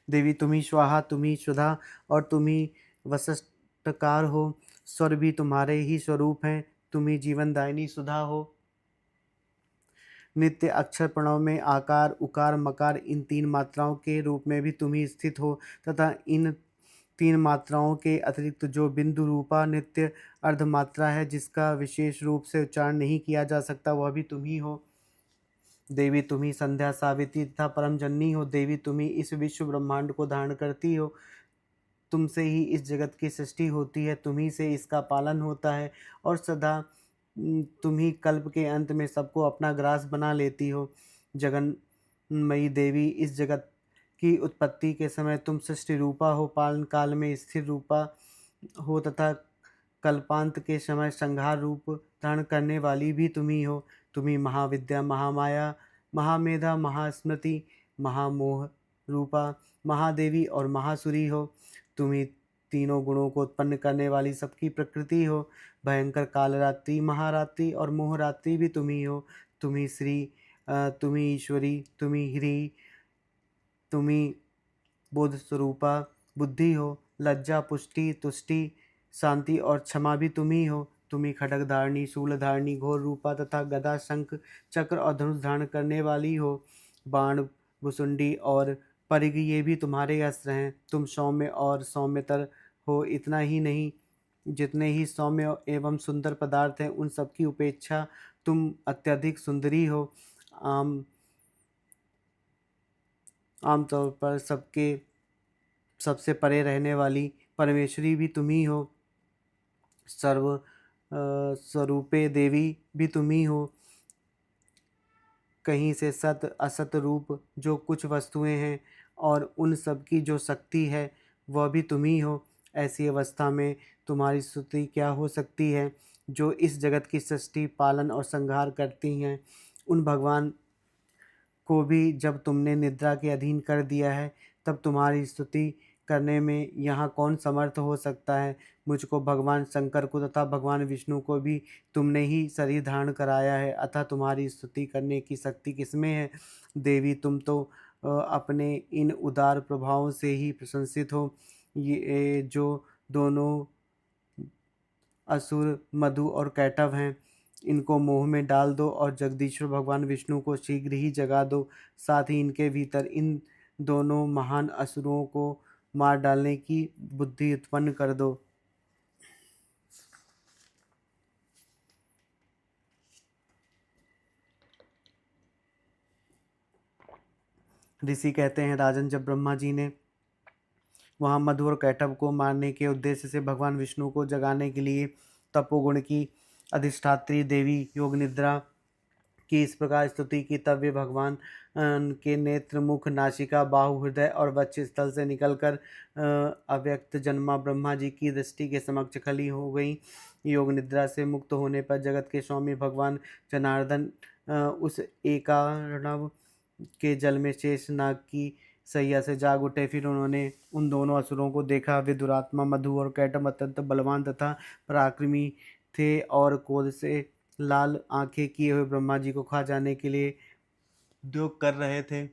देवी तुम ही स्वाहा, तुम ही सुधा और तुम ही वसष्टकार हो। स्वर भी तुम्हारे ही स्वरूप हैं, तुम ही जीवनदायिनी सुधा हो। नित्य अक्षर प्रणव में आकार उकार मकार इन तीन मात्राओं के रूप में भी तुम ही स्थित हो तथा इन तीन मात्राओं के अतिरिक्त जो बिंदु रूपा नित्य अर्धमात्रा है जिसका विशेष रूप से उच्चारण नहीं किया जा सकता, वह भी तुम ही हो। देवी तुम ही संध्या सावित्री तथा परम जननी हो। देवी तुम ही इस विश्व ब्रह्मांड को धारण करती हो। तुमसे ही इस जगत की सृष्टि होती है, तुम ही से इसका पालन होता है और सदा तुम ही कल्प के अंत में सबको अपना ग्रास बना लेती हो। जगन्मयी देवी, इस जगत की उत्पत्ति के समय तुम सृष्टि रूपा हो, पालन काल में स्थिर रूपा हो तथा कल्पांत के समय संहार रूप धारण करने वाली भी तुम ही हो। तुम ही महाविद्या, महामाया, महामेधा, महास्मृति, महामोह रूपा, महादेवी और महासुरी हो। तुम ही तीनों गुणों को उत्पन्न करने वाली सबकी प्रकृति हो। भयंकर कालरात्रि, महारात्रि और मोहरात्रि भी तुम ही हो। तुम ही श्री, तुम ही ईश्वरी, तुम ही ह्री, तुम ही बोध स्वरूपा बुद्धि हो। लज्जा, पुष्टि, तुष्टि, शांति और क्षमा भी तुम ही हो। तुम ही खड्ग धारणी, शूल धारणी, घोर रूपा तथा गदा, शंख, चक्र और धनुष धारण करने वाली हो। बाण, भुसुंडी और परिघ ये भी तुम्हारे अस्त्र हैं। तुम सौम्य और सौम्यतर हो। इतना ही नहीं, जितने ही सौम्य एवं सुंदर पदार्थ हैं उन सबकी उपेक्षा तुम अत्यधिक सुंदरी हो। आम आमतौर पर सबसे परे रहने वाली परमेश्वरी भी तुम ही हो। सर्व स्वरूपे देवी भी तुम ही हो। कहीं से सत असत रूप जो कुछ वस्तुएं हैं और उन सब की जो शक्ति है वह भी तुम ही हो। ऐसी अवस्था में तुम्हारी स्तुति क्या हो सकती है। जो इस जगत की सृष्टि, पालन और संहार करती हैं, उन भगवान को भी जब तुमने निद्रा के अधीन कर दिया है, तब तुम्हारी स्तुति करने में यहाँ कौन समर्थ हो सकता है। मुझको, भगवान शंकर को तथा भगवान विष्णु को भी तुमने ही शरीर धारण कराया है, अतः तुम्हारी स्तुति करने की शक्ति किसमें है। देवी तुम तो अपने इन उदार प्रभावों से ही प्रशंसित हो। ये जो दोनों असुर मधु और कैटव हैं, इनको मोह में डाल दो और जगदीश्वर भगवान विष्णु को शीघ्र ही जगा दो। साथ ही इनके भीतर इन दोनों महान असुरों को मार डालने की बुद्धि उत्पन्न कर दो। ऋषि कहते हैं, राजन, जब ब्रह्मा जी ने वहाँ मधु और कैटभ को मारने के उद्देश्य से भगवान विष्णु को जगाने के लिए तपोगुण की अधिष्ठात्री देवी योग निद्रा की इस प्रकार स्तुति की, तब वे भगवान के नेत्र, मुख, नासिका, बाहु, हृदय और वक्ष स्थल से निकलकर अव्यक्त जन्मा ब्रह्मा जी की दृष्टि के समक्ष खली हो गई। योग निद्रा से मुक्त होने पर जगत के स्वामी भगवान जनार्दन उस एकार्णव के जल में शेष नाग की सैया से जाग उठे। फिर उन्होंने उन दोनों असुरों को देखा। वे दुरात्मा मधु और कैटभ अत्यंत बलवान तथा पराक्रमी थे और क्रोध से लाल आंखें किए हुए ब्रह्मा जी को खा जाने के लिए उद्योग कर रहे थे।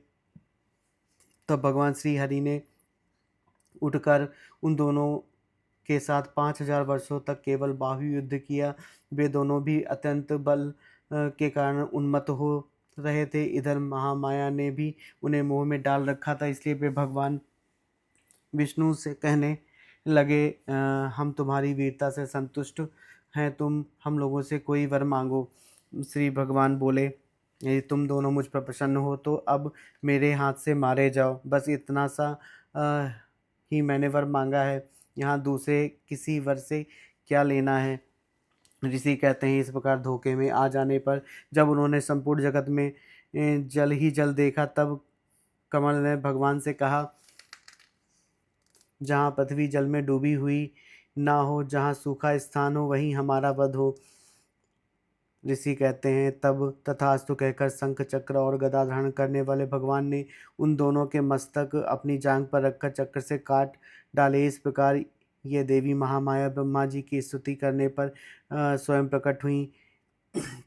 तब भगवान श्री हरि ने उठकर उन दोनों के साथ 5000 वर्षों तक केवल बाहु युद्ध किया। वे दोनों भी अत्यंत बल के कारण उन्मत्त हो रहे थे। इधर महामाया ने भी उन्हें मोह में डाल रखा था, इसलिए वे भगवान विष्णु से कहने लगे, हम तुम्हारी वीरता से संतुष्ट हैं, तुम हम लोगों से कोई वर मांगो। श्री भगवान बोले, यदि तुम दोनों मुझ पर प्रसन्न हो तो अब मेरे हाथ से मारे जाओ, बस इतना सा अ, ही मैंने वर मांगा है, यहाँ दूसरे किसी वर से क्या लेना है। ऋषि कहते हैं, इस प्रकार धोखे में आ जाने पर जब उन्होंने संपूर्ण जगत में जल ही जल देखा, तब कमल ने भगवान से कहा, जहाँ पृथ्वी जल में डूबी हुई ना हो, जहाँ सूखा स्थान हो, वहीं हमारा वध हो। ऋषि कहते हैं, तब तथास्तु कहकर शंख चक्र और गदा धारण करने वाले भगवान ने उन दोनों के मस्तक अपनी जांघ पर रखकर चक्र से काट डाले। इस प्रकार ये देवी महामाया ब्रह्मा जी की स्तुति करने पर स्वयं प्रकट हुई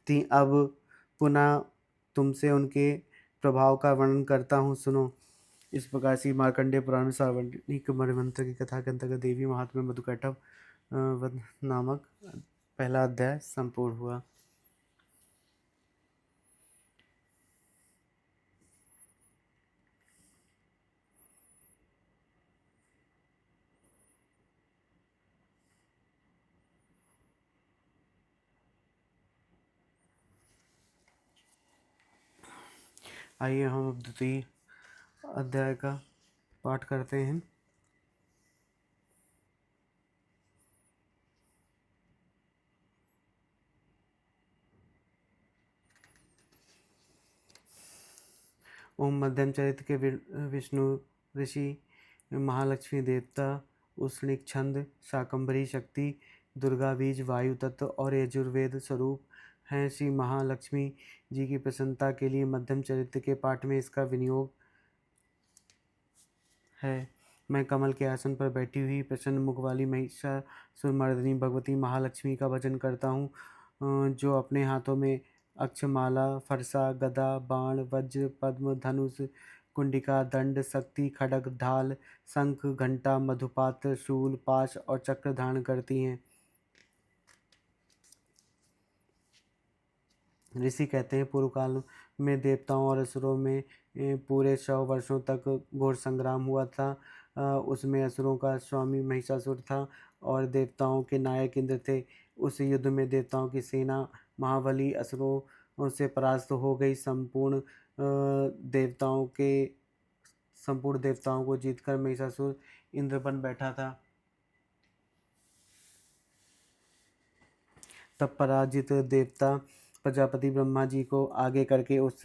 थी। अब पुनः तुमसे उनके प्रभाव का वर्णन करता हूँ, सुनो। इस प्रकार से मार्कंडेय पुराण में सार्वजनिक मणिमंत्र की कथा के अंतर्गत देवी महात्म्य मधुकैटभ वध नामक पहला अध्याय संपूर्ण हुआ। आइए हम अब द्वितीय अध्याय का पाठ करते हैं। ओम मध्यम चरित्र के विष्णु ऋषि महालक्ष्मी देवता उष्णिक छंद शाकंभरी शक्ति दुर्गा बीज वायु तत्व और यजुर्वेद स्वरूप हैं। श्री महालक्ष्मी जी की प्रसन्नता के लिए मध्यम चरित्र के पाठ में इसका विनियोग है। मैं कमल के आसन पर बैठी हुई प्रसन्न मुख वाली महिषासुरमर्दिनी भगवती महालक्ष्मी का भजन करता हूँ, जो अपने हाथों में अक्षमाला, फरसा, गदा, बाण, वज्र, पद्म, धनुष, कुंडिका, दंड, शक्ति, खड्ग, ढाल, शंख, घंटा, मधुपात्र, शूल, पाश और चक्र धारण करती हैं। ऋषि कहते हैं, पूर्व काल में देवताओं और असुरों में पूरे 100 वर्षों तक घोर संग्राम हुआ था। उसमें असुरों का स्वामी महिषासुर था और देवताओं के नायक इंद्र थे। उस युद्ध में देवताओं की सेना महाबली असुरों से परास्त हो गई। संपूर्ण देवताओं को जीतकर महिषासुर इंद्र बन बैठा था। तब पराजित देवता प्रजापति ब्रह्मा जी को आगे करके उस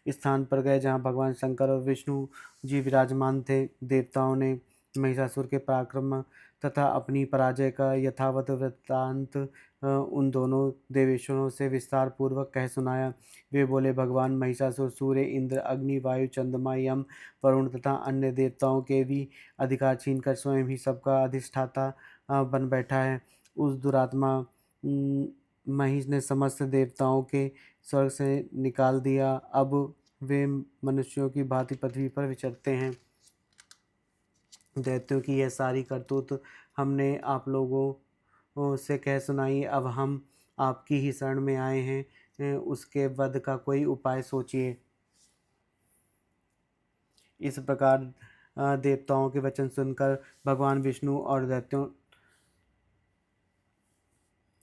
स्थान पर गए जहाँ भगवान शंकर और विष्णु जी विराजमान थे। देवताओं ने महिषासुर के पराक्रम तथा अपनी पराजय का यथावत वृत्तांत उन दोनों देवेश्वरों से विस्तार पूर्वक कह सुनाया। वे बोले, भगवान महिषासुर सूर्य, इंद्र, अग्नि, वायु, चंद्रमा, यम, वरुण तथा अन्य देवताओं के भी अधिकार छीनकर स्वयं ही सबका अधिष्ठाता बन बैठा है। उस दुरात्मा महिष ने समस्त देवताओं के स्वर्ग से निकाल दिया। अब वे मनुष्यों की भांति पृथ्वी पर विचरते हैं। दैत्यों की यह सारी करतूत हमने आप लोगों से कह सुनाई। अब हम आपकी ही शरण में आए हैं, उसके वध का कोई उपाय सोचिए। इस प्रकार देवताओं के वचन सुनकर भगवान विष्णु और दैत्यों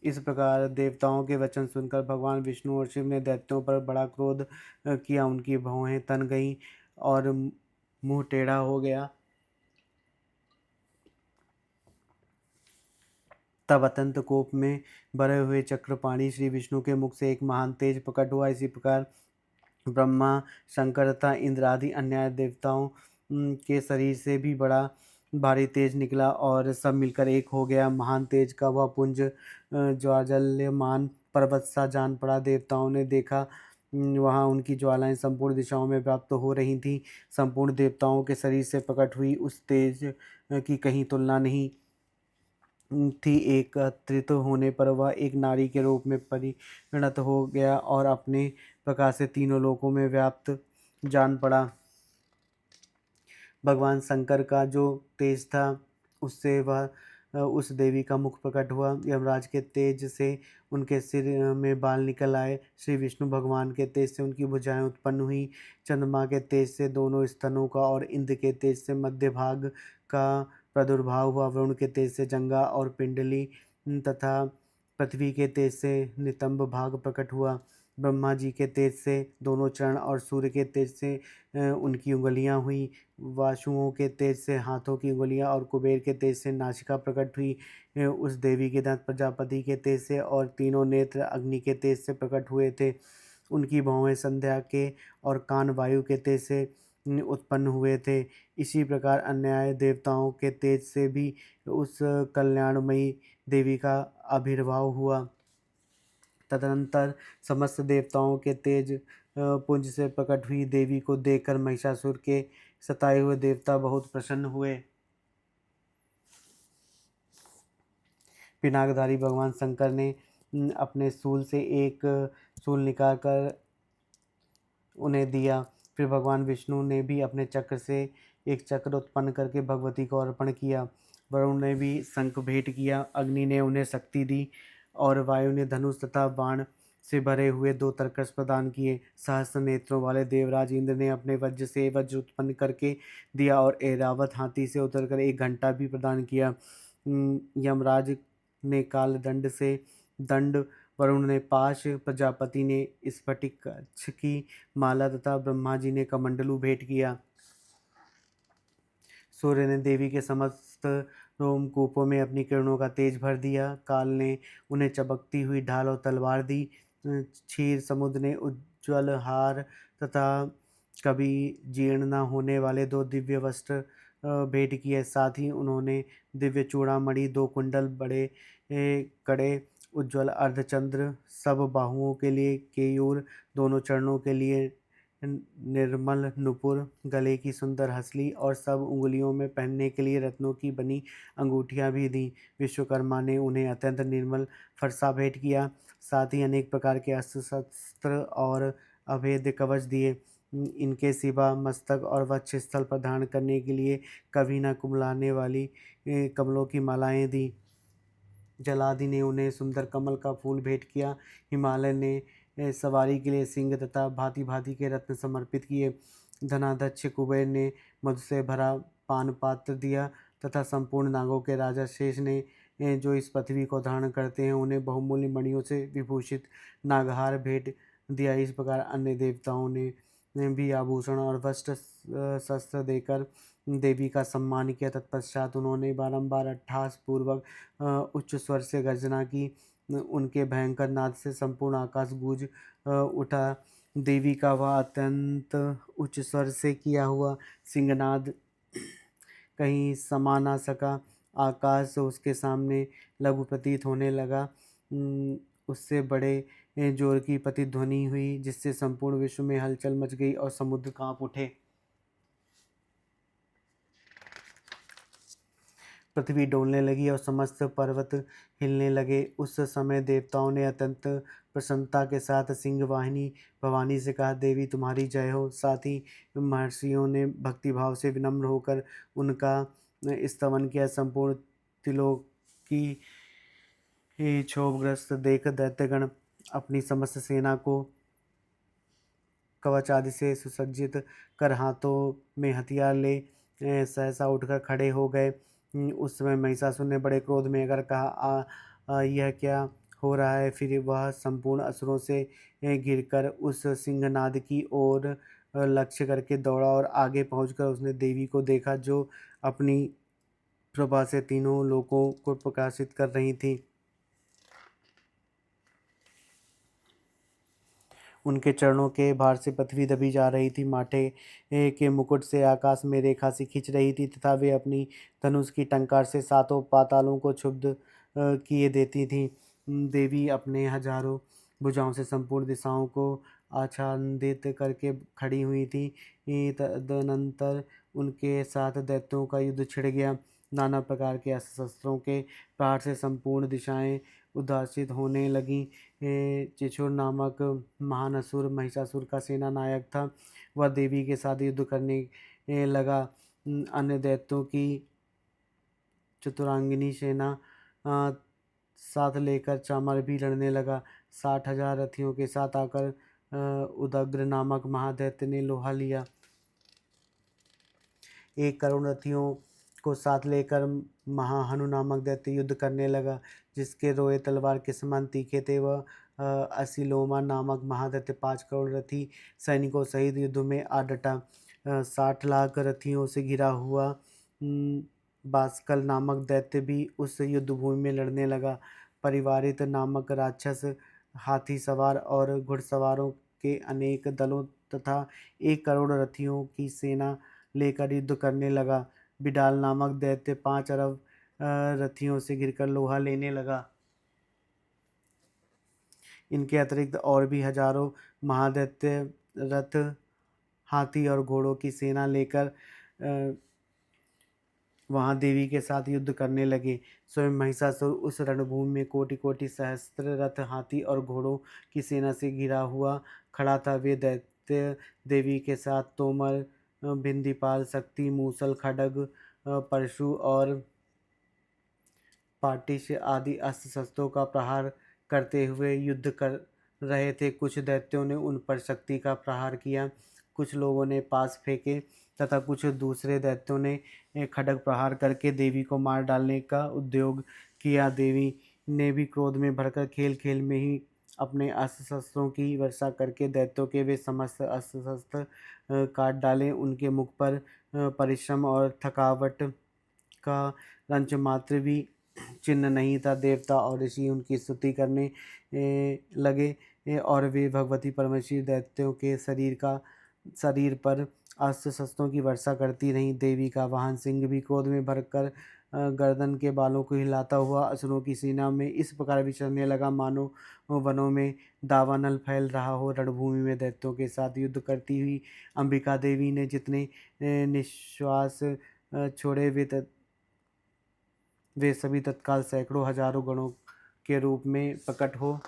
इस प्रकार देवताओं के वचन सुनकर भगवान विष्णु और शिव ने दैत्यों पर बड़ा क्रोध किया। उनकी भौहें तन गईं और मुंह टेढ़ा हो गया। तब अत्यंत कोप में भरे हुए चक्रपाणी श्री विष्णु के मुख से एक महान तेज प्रकट हुआ। इसी प्रकार ब्रह्मा, शंकर तथा इंद्र आदि अन्य देवताओं के शरीर से भी बड़ा भारी तेज निकला और सब मिलकर एक हो गया। महान तेज का वह पुंज ज्वाजल्यमान पर्वत सा जान पड़ा। देवताओं ने देखा, वहाँ उनकी ज्वालाएं संपूर्ण दिशाओं में व्याप्त हो रही थीं। संपूर्ण देवताओं के शरीर से प्रकट हुई उस तेज की कहीं तुलना नहीं थी। एकत्रित होने पर वह एक नारी के रूप में परिणत हो गया और अपने प्रकार से तीनों लोकों में व्याप्त जान पड़ा। भगवान शंकर का जो तेज था, उससे वह उस देवी का मुख प्रकट हुआ। यमराज के तेज से उनके सिर में बाल निकल आए। श्री विष्णु भगवान के तेज से उनकी भुजाएं उत्पन्न हुई। चंद्रमा के तेज से दोनों स्तनों का और इंद्र के तेज से मध्य भाग का प्रादुर्भाव हुआ। वरुण के तेज से जंगा और पिंडली तथा पृथ्वी के तेज से नितंब भाग प्रकट हुआ। ब्रह्मा जी के तेज से दोनों चरण और सूर्य के तेज से उनकी उंगलियां हुई। वासुओं के तेज से हाथों की उंगलियां और कुबेर के तेज से नासिका प्रकट हुई। उस देवी के दांत प्रजापति के तेज से और तीनों नेत्र अग्नि के तेज से प्रकट हुए थे। उनकी भौहें संध्या के और कान वायु के तेज से उत्पन्न हुए थे। इसी प्रकार अन्य देवताओं के तेज से भी उस कल्याणमयी देवी का आविर्भाव हुआ। तदनंतर समस्त देवताओं के तेज पुंज से प्रकट हुई देवी को देखकर महिषासुर के सताए हुए देवता बहुत प्रसन्न हुए। पिनाकधारी भगवान शंकर ने अपने सूल से एक सूल निकाल कर उन्हें दिया। फिर भगवान विष्णु ने भी अपने चक्र से एक चक्र उत्पन्न करके भगवती को अर्पण किया। वरुण ने भी शंख भेंट किया। अग्नि ने उन्हें शक्ति दी और वायु ने धनुष तथा बाण से भरे हुए 2 तरकश प्रदान किए। सहस्त्र नेत्रों वाले देवराज इंद्र ने अपने वज्र से वज्र उत्पन्न करके दिया और ऐरावत हाथी से उतरकर एक घंटा भी प्रदान किया। यमराज ने काल दंड से दंड, वरुण ने पाश, प्रजापति ने स्फटिक कक्ष की माला तथा ब्रह्मा जी ने कमंडलू भेंट किया। सूर्य ने देवी के समस्त रोमकूपों में अपनी किरणों का तेज भर दिया। काल ने उन्हें चमकती हुई ढाल और तलवार दी। क्षीर समुद्र ने उज्ज्वल हार तथा कभी जीर्ण न होने वाले 2 दिव्य वस्त्र भेंट किए। साथ ही उन्होंने दिव्य चूड़ामणि, 2 कुंडल, बड़े कड़े, उज्ज्वल अर्धचंद्र, सब बाहुओं के लिए केयूर, दोनों चरणों के लिए निर्मल नुपुर, गले की सुंदर हसली और सब उंगलियों में पहनने के लिए रत्नों की बनी अंगूठियां भी दी। विश्वकर्मा ने उन्हें अत्यंत निर्मल फरसा भेंट किया। साथ ही अनेक प्रकार के अस्त्र शस्त्र और अभेद्य कवच दिए। इनके सिवा मस्तक और वक्ष स्थल पर धारण करने के लिए कभी न कुमलाने वाली कमलों की मालाएं दी। जलादि ने उन्हें सुंदर कमल का फूल भेंट किया। हिमालय ने सवारी के लिए सिंह तथा भांति भांति के रत्न समर्पित किए। धनाध्यक्ष कुबेर ने मधु से भरा पान पात्र दिया तथा संपूर्ण नागों के राजा शेष ने जो इस पृथ्वी को धारण करते हैं उन्हें बहुमूल्य मणियों से विभूषित नागहार भेंट दिया। इस प्रकार अन्य देवताओं ने भी आभूषण और वस्त्र शस्त्र देकर देवी का सम्मान किया। तत्पश्चात उन्होंने बारंबार अट्टहास पूर्वक उच्च स्वर से गर्जना की। उनके भयंकर नाद से संपूर्ण आकाश गूंज उठा। देवी का वह अत्यंत उच्च स्वर से किया हुआ सिंहनाद कहीं समा ना सका। आकाश उसके सामने लघु प्रतीत होने लगा। उससे बड़े जोर की प्रतिध्वनि हुई जिससे संपूर्ण विश्व में हलचल मच गई और समुद्र कांप उठे। पृथ्वी डोलने लगी और समस्त पर्वत हिलने लगे। उस समय देवताओं ने अत्यंत प्रसन्नता के साथ सिंह वाहिनी भवानी से कहा, देवी तुम्हारी जय हो। साथ ही महर्षियों ने भक्तिभाव से विनम्र होकर उनका स्तवन किया। संपूर्ण त्रिलोकी क्षोभग्रस्त देख दैत्यगण अपनी समस्त सेना को कवच आदि से सुसज्जित कर हाथों में हथियार ले सहसा उठकर खड़े हो गए। उस समय महिषासुर ने बड़े क्रोध में आकर कहा, यह क्या हो रहा है। फिर वह संपूर्ण असुरों से घिरकर उस सिंहनाद की ओर लक्ष्य करके दौड़ा और आगे पहुंचकर उसने देवी को देखा जो अपनी प्रभा से तीनों लोकों को प्रकाशित कर रही थी। उनके चरणों के भार से पृथ्वी दबी जा रही थी। माथे के मुकुट से आकाश में रेखा सी खिंच रही थी तथा वे अपनी धनुष की टंकार से 7 पातालों को क्षुब्ध किए देती थी। देवी अपने हजारों भुजाओं से संपूर्ण दिशाओं को आच्छादित करके खड़ी हुई थी। तदनंतर उनके साथ दैत्यों का युद्ध छिड़ गया। नाना प्रकार के अस्त्र शस्त्रों के प्रहार से संपूर्ण दिशाएं उद्भासित होने लगीं। चिचुर नामक महान असुर महिषासुर का सेना नायक था। वह देवी के साथ युद्ध करने लगा। अन्य दैत्यों की चतुरांगिनी सेना अ, साथ लेकर चामर भी लड़ने लगा। 60,000 रथियों के साथ आकर उदग्र नामक महादैत्य ने लोहा लिया। 1 करोड़ रथियों को साथ लेकर महाहनु नामक दैत्य युद्ध करने लगा, जिसके रोए तलवार के समान तीखे थे। वह असिलोमा नामक महादैत्य 5 करोड़ रथी सैनिकों सहित युद्ध में आ डटा। 60 लाख रथियों से घिरा हुआ बास्कल नामक दैत्य भी उस युद्ध भूमि में लड़ने लगा। परिवारित नामक राक्षस हाथी सवार और घुड़सवारों के अनेक दलों तथा 1 करोड़ रथियों की सेना लेकर युद्ध करने लगा। बिडाल नामक दैत्य 5 अरब रथियों से घिरकर लोहा लेने लगा। इनके अतिरिक्त और भी हजारों महादैत्य रथ, हाथी और घोड़ों की सेना लेकर वहां देवी के साथ युद्ध करने लगे। स्वयं महिषासुर उस रणभूमि में कोटि कोटि सहस्त्र रथ, हाथी और घोड़ों की सेना से घिरा हुआ खड़ा था। वे दैत्य देवी के साथ तोमर, भिंदीपाल, शक्ति, मूसल, खड्ग, परशु और पाटिश आदि अस्त्र शस्त्रों का प्रहार करते हुए युद्ध कर रहे थे। कुछ दैत्यों ने उन पर शक्ति का प्रहार किया, कुछ लोगों ने पास फेंके तथा कुछ दूसरे दैत्यों ने खड्ग प्रहार करके देवी को मार डालने का उद्योग किया। देवी ने भी क्रोध में भरकर खेल खेल में ही अपने अस्त्र शस्त्रों की वर्षा करके दैत्यों के वे समस्त अस्त्र शस्त्र काट डाले। उनके मुख पर परिश्रम और थकावट का रंच मात्र भी चिन्ह नहीं था। देवता और ऋषि उनकी स्तुति करने लगे और वे भगवती परमेश्वरी दैत्यों के शरीर पर अस्त्र शस्त्रों की वर्षा करती रहीं। देवी का वाहन सिंह भी क्रोध में भरकर गर्दन के बालों को हिलाता हुआ असुरों की सेना में इस प्रकार विचरने लगा, मानो वनों में दावानल फैल रहा हो। रणभूमि में दैत्यों के साथ युद्ध करती हुई अंबिका देवी ने जितने निश्वास छोड़े, वे सभी तत्काल सैकड़ों हजारों गणों के रूप में प्रकट हो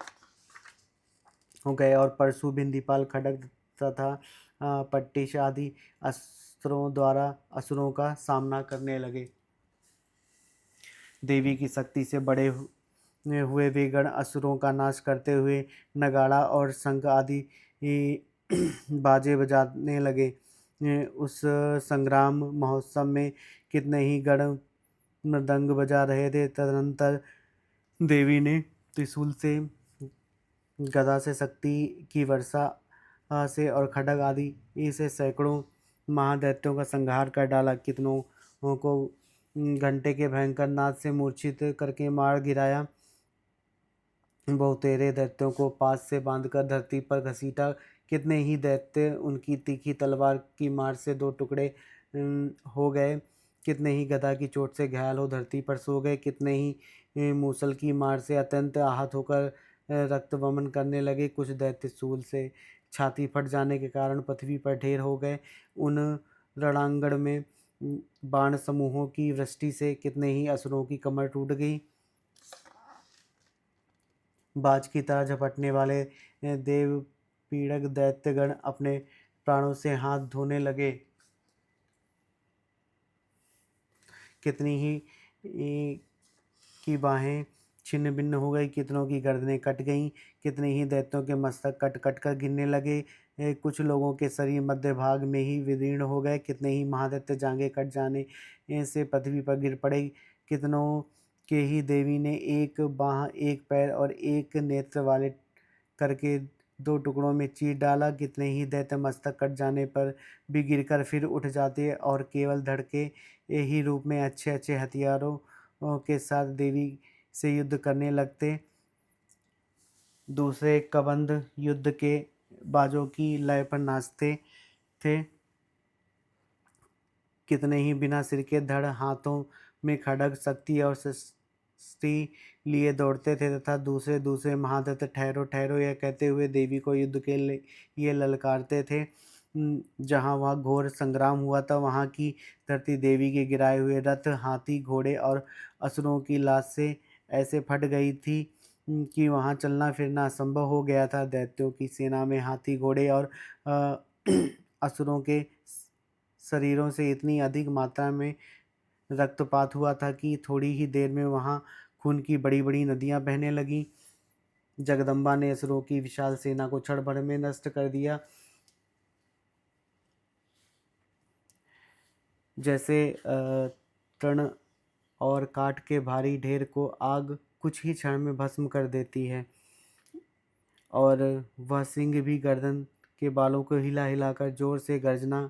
गए और परशु, भिंदीपाल, खड्ग तथा पट्टिश आदि अस्त्रों द्वारा असुरों का सामना करने लगे। देवी की शक्ति से बड़े हुए वे गण असुरों का नाश करते हुए नगाड़ा और शंख आदि बाजे बजाने लगे। उस संग्राम महोत्सव में कितने ही गण मृदंग बजा रहे थे। तदनंतर देवी ने त्रिशूल से, गदा से, शक्ति की वर्षा से और खड्ग आदि से सैकड़ों महादैत्यों का संहार कर डाला। कितनों को घंटे के भयंकर नाद से मूर्छित करके मार गिराया। बहुतेरे दैत्यों को पास से बांधकर धरती पर घसीटा। कितने ही दैत्य उनकी तीखी तलवार की मार से 2 टुकड़े हो गए। कितने ही गदा की चोट से घायल हो धरती पर सो गए। कितने ही मूसल की मार से अत्यंत आहत होकर रक्त वमन करने लगे। कुछ दैत्य शूल से छाती फट जाने के कारण पृथ्वी पर ढेर हो गए। उन रणांगण में बाण समूहों की वृष्टि से कितने ही असुरों की कमर टूट गई। बाज की तरह झपटने वाले देव पीड़क दैत्यगण अपने प्राणों से हाथ धोने लगे। कितनी ही की बाहें छिन्न भिन्न हो गई, कितनों की गर्दनें कट गईं। कितने ही दैत्यों के मस्तक कट कट कर गिरने लगे। कुछ लोगों के शरीर मध्य भाग में ही विदीर्ण हो गए। कितने ही महादैत्य जांघें कट जाने से पृथ्वी पर गिर पड़े। कितनों के ही देवी ने एक बाह, एक पैर और एक नेत्र वाले करके 2 टुकड़ों में चीर डाला। कितने ही दैत्य मस्तक कट जाने पर भी गिरकर फिर उठ जाते और केवल धड़ के ही रूप में अच्छे अच्छे हथियारों के साथ देवी से युद्ध करने लगते। दूसरे कबंध युद्ध के बाजों की लय पर नाचते थे। कितने ही बिना सिर के धड़, हाथों में खड्ग, शक्ति और शस्त्री लिए दौड़ते थे तथा दूसरे दूसरे महादैत्य ठहरो ठहरो यह कहते हुए देवी को युद्ध के लिए ललकारते थे। जहाँ वहाँ घोर संग्राम हुआ था, वहाँ की धरती देवी के गिराए हुए रथ, हाथी, घोड़े और असुरों की लाश से ऐसे फट गई थी कि वहाँ चलना फिरना असंभव हो गया था। दैत्यों की सेना में हाथी, घोड़े और असुरों के शरीरों से इतनी अधिक मात्रा में रक्तपात हुआ था कि थोड़ी ही देर में वहाँ खून की बड़ी बड़ी नदियाँ बहने लगीं। जगदम्बा ने असुरों की विशाल सेना को क्षण भर में नष्ट कर दिया। जैसे तृण और काठ के भारी ढेर को आग कुछ ही क्षण में भस्म कर देती है, और वह सिंह भी गर्दन के बालों को हिला हिलाकर जोर से गर्जना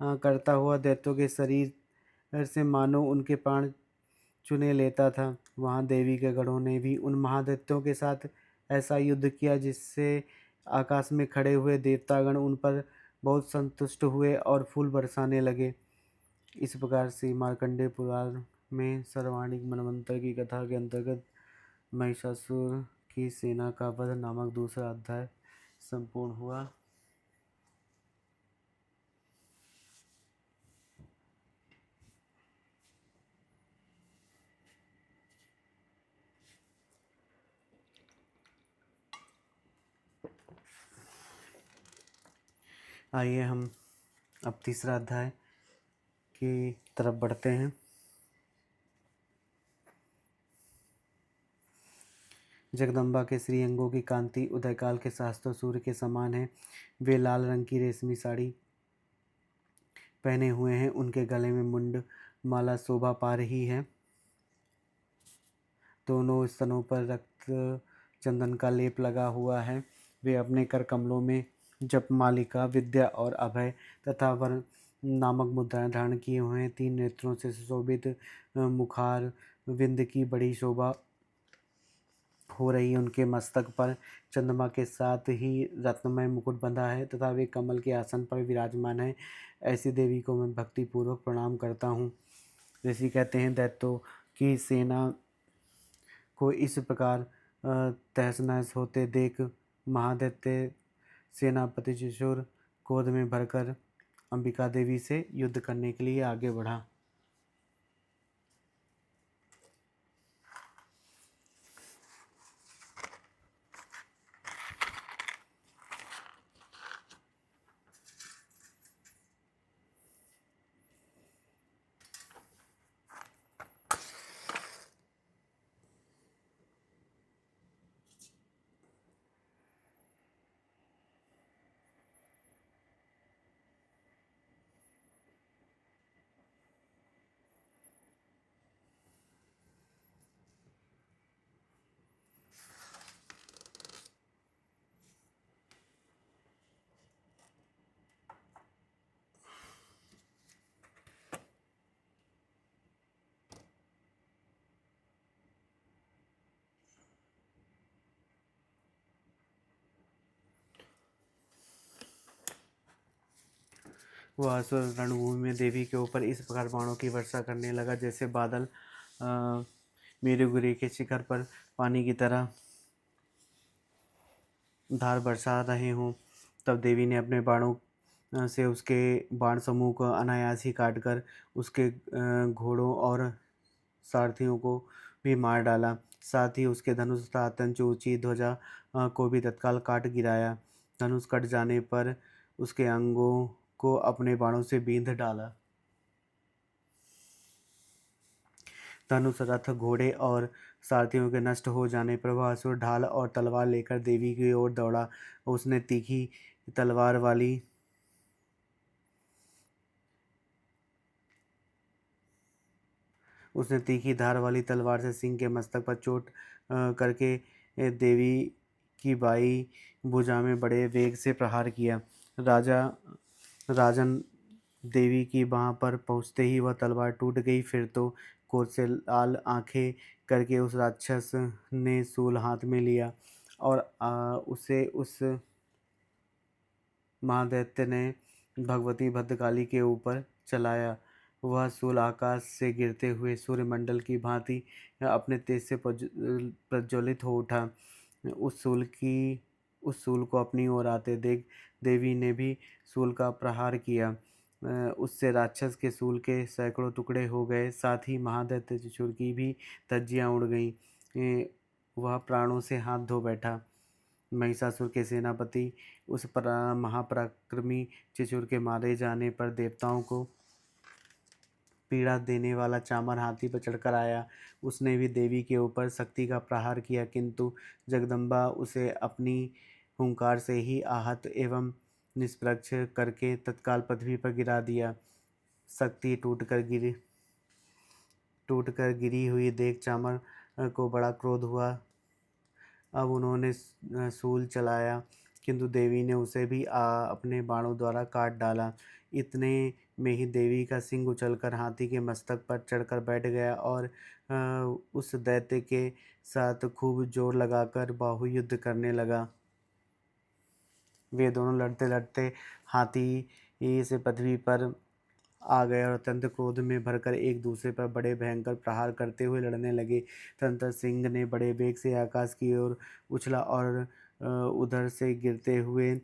करता हुआ दैत्यों के शरीर से मानो उनके प्राण चुने लेता था। वहाँ देवी के गढ़ों ने भी उन महादैत्यों के साथ ऐसा युद्ध किया जिससे आकाश में खड़े हुए देवतागण उन पर बहुत संतुष्ट हुए और फूल बरसाने लगे। इस प्रकार से मार्कंडेय पुराण में सर्वाणिक मनवंतर की कथा के अंतर्गत महिषासुर की सेना का वध नामक दूसरा अध्याय संपूर्ण हुआ। आइए हम अब तीसरा अध्याय की तरफ बढ़ते हैं। जगदम्बा के श्री अंगों की कांति उदयकाल के सहस्त्र सूर्य के समान है। वे लाल रंग की रेशमी साड़ी पहने हुए हैं। उनके गले में मुंड माला शोभा पा रही है। दोनों स्तनों पर रक्त चंदन का लेप लगा हुआ है। वे अपने कर कमलों में जप मालिका, विद्या और अभय तथा वर नामक मुद्राएं धारण किए हुए हैं। 3 नेत्रों से सुशोभित मुखार विंद की बड़ी शोभा हो रही है। उनके मस्तक पर चंद्रमा के साथ ही रत्नमय मुकुट बंधा है तथा वे कमल के आसन पर विराजमान है। ऐसी देवी को मैं भक्तिपूर्वक प्रणाम करता हूँ। ऋषि कहते हैं, दैत्यों की सेना को इस प्रकार तहस नहस होते देख महादैत्य सेनापति शिशुर क्रोध में भरकर अंबिका देवी से युद्ध करने के लिए आगे बढ़ा। वह असुर रणभूमि में देवी के ऊपर इस प्रकार बाणों की वर्षा करने लगा जैसे बादल मेरुगिरी के शिखर पर पानी की तरह धार बरसा रहे हों। तब देवी ने अपने बाणों से उसके बाण समूह को अनायास ही काट कर उसके घोड़ों और सारथियों को भी मार डाला। साथ ही उसके धनुष तथा अत्यंत ऊंची ध्वजा को भी तत्काल काट गिराया। धनुष कट जाने पर उसके अंगों को अपने बाणों से बींध डाला। धनुष, रथ, घोड़े और सारथियों के नष्ट हो जाने पर वह असुर ढाल और तलवार लेकर देवी की ओर दौड़ा। उसने तीखी तलवार वाली उसने तीखी धार वाली तलवार से सिंह के मस्तक पर चोट करके देवी की बाई भुजा में बड़े वेग से प्रहार किया। राजन देवी की बाह पर पहुँचते ही वह तलवार टूट गई। फिर तो क्रोध से लाल आंखें करके उस राक्षस ने शूल हाथ में लिया और उसे उस महादैत्य ने भगवती भद्रकाली के ऊपर चलाया। वह शूल आकाश से गिरते हुए सूर्यमंडल की भांति अपने तेज से प्रज्वलित हो उठा। उस शूल को अपनी ओर आते देख देवी ने भी शूल का प्रहार किया। उससे राक्षस के शूल के सैकड़ों टुकड़े हो गए। साथ ही महादैत्य त्रिशूल की भी धज्जियां उड़ गईं। वह प्राणों से हाथ धो बैठा। महिषासुर के सेनापति उस महापराक्रमी चिचुर के मारे जाने पर देवताओं को पीड़ा देने वाला चामर हाथी पर चढ़कर आया। उसने भी देवी के ऊपर शक्ति का प्रहार किया, किंतु जगदम्बा उसे अपनी हुंकार से ही आहत एवं निष्प्रक्ष करके तत्काल पृथ्वी पर गिरा दिया। शक्ति टूटकर गिरी हुई देख चामर को बड़ा क्रोध हुआ। अब उन्होंने शूल चलाया, किंतु देवी ने उसे भी अपने बाणों द्वारा काट डाला। इतने में ही देवी का सिंह उछलकर हाथी के मस्तक पर चढ़कर बैठ गया और उस दैत्य के साथ खूब जोर लगाकर बाहुयुद्ध करने लगा। वे दोनों लड़ते लड़ते हाथी से पृथ्वी पर आ गए और अत्यंत क्रोध में भरकर एक दूसरे पर बड़े भयंकर प्रहार करते हुए लड़ने लगे। तदंतर सिंह ने बड़े वेग से आकाश की ओर उछला और उधर से गिरते हुए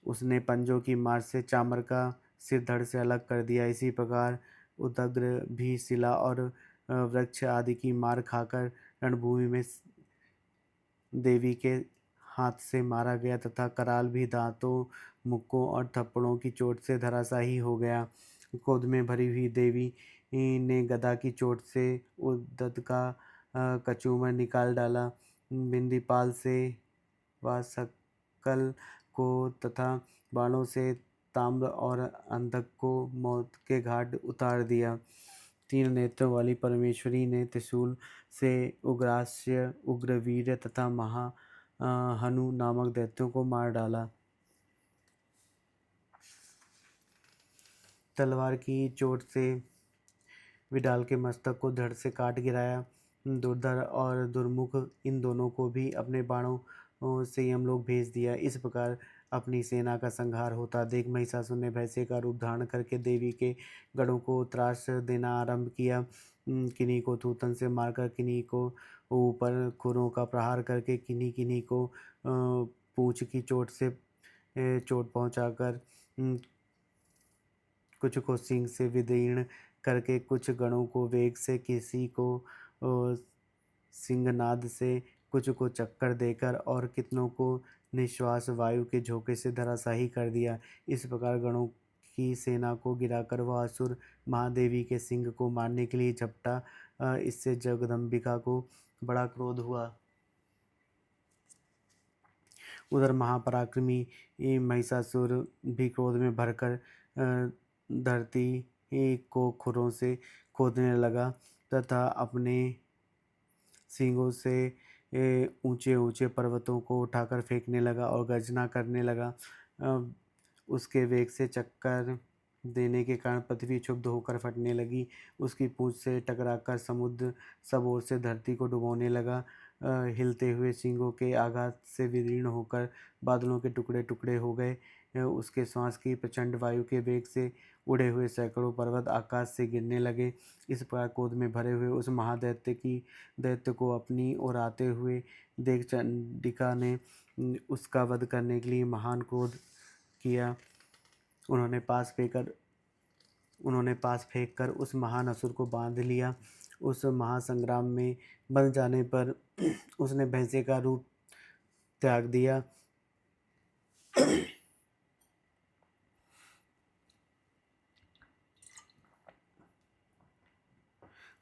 उसने पंजों की मार से चामर का सिर धड़ से अलग कर दिया। इसी प्रकार उदग्र भी शिला और वृक्ष आदि की मार खाकर रणभूमि में देवी के हाथ से मारा गया तथा कराल भी दांतों, मुक्कों और थप्पड़ों की चोट से धराशायी हो गया। क्रोध में भरी हुई देवी ने गदा की चोट से उद्धत का कचूमर निकाल डाला। बिंदीपाल से वासकल को तथा बाणों से ताम्र और अंधक को मौत के घाट उतार दिया। 3 नेत्रों वाली परमेश्वरी ने त्रिशूल से उग्रास्य, उग्रवीर्य तथा हनु नामक दैत्यों को मार डाला। तलवार की चोट से विडाल के मस्तक को धड़ से काट गिराया। दुर्धर और दुर्मुख इन दोनों को भी अपने बाणों से यमलोक भेज दिया। इस प्रकार अपनी सेना का संहार होता देख महिषासुर ने भैंसे का रूप धारण करके देवी के गढ़ों को त्रास देना आरंभ किया। किन्हीं को थूथन से मारकर, किन्हीं को ऊपर खुरों का प्रहार करके, किन्हीं किन्हीं को पूंछ की चोट से चोट पहुंचाकर, कुछ को सींग से विदीर्ण करके, कुछ गणों को वेग से, किसी को सिंहनाद से, कुछ को चक्कर देकर और कितनों को निश्वास वायु के झोंके से धराशायी कर दिया। इस प्रकार गणों की सेना को गिराकर वह असुर महादेवी के सिंह को मारने के लिए झपटा। इससे जगदम्बिका को बड़ा क्रोध हुआ। उधर महापराक्रमी महिषासुर भी क्रोध में भरकर धरती को खुरों से खोदने लगा तथा अपने सींगों से ऊंचे ऊंचे पर्वतों को उठाकर फेंकने लगा और गर्जना करने लगा। उसके वेग से चक्कर देने के कारण पृथ्वी क्षुब्ध होकर फटने लगी। उसकी पूंछ से टकराकर समुद्र सब ओर से धरती को डुबोने लगा। हिलते हुए सींगों के आघात से विदीर्ण होकर बादलों के टुकड़े टुकड़े हो गए। उसके श्वास की प्रचंड वायु के वेग से उड़े हुए सैकड़ों पर्वत आकाश से गिरने लगे। इस प्रकार क्रोध में भरे हुए उस दैत्य को अपनी ओर आते हुए देख चंडिका ने उसका वध करने के लिए महान क्रोध किया। उन्होंने पास फेंक कर उस महान असुर को बांध लिया। उस महासंग्राम में बंध जाने पर उसने भैंसे का रूप त्याग दिया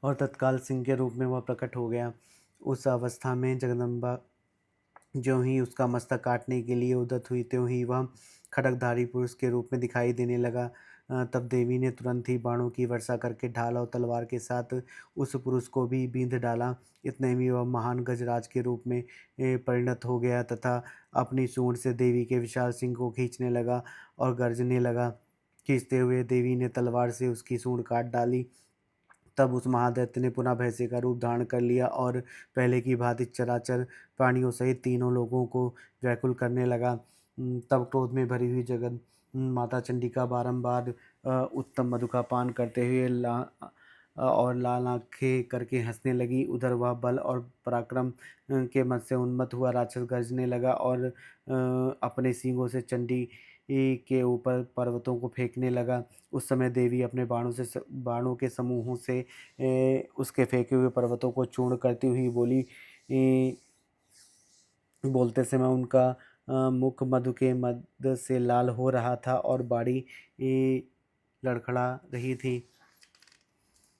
और तत्काल सिंह के रूप में वह प्रकट हो गया। उस अवस्था में जगदम्बा ज्यों ही उसका मस्तक काटने के लिए उद्यत हुई, त्यों ही वह खड्गधारी पुरुष के रूप में दिखाई देने लगा। तब देवी ने तुरंत ही बाणों की वर्षा करके ढाल और तलवार के साथ उस पुरुष को भी बींध डाला। इतने में वह महान गजराज के रूप में परिणत हो गया तथा अपनी सूंड से देवी के विशाल सिंह को खींचने लगा और गर्जने लगा। खींचते हुए देवी ने तलवार से उसकी सूंड काट डाली। तब उस महादैत्य ने पुनः भैंसे का रूप धारण कर लिया और पहले की भांति चराचर प्राणियों सहित तीनों लोगों को व्याकुल करने लगा। तब क्रोध में भरी हुई जगत माता चंडिका बारंबार उत्तम मधु का पान करते हुए और लाल आंखें करके हंसने लगी। उधर वह बल और पराक्रम के मद से उन्मत्त हुआ राक्षस गरजने लगा और अपने सींगों से चंडी के ऊपर पर्वतों को फेंकने लगा। उस समय देवी अपने बाणों के समूहों से उसके फेंके हुए पर्वतों को चूर्ण करती हुई बोली। बोलते समय उनका मुख मधु के मद से लाल हो रहा था और बाड़ी लड़खड़ा रही थी।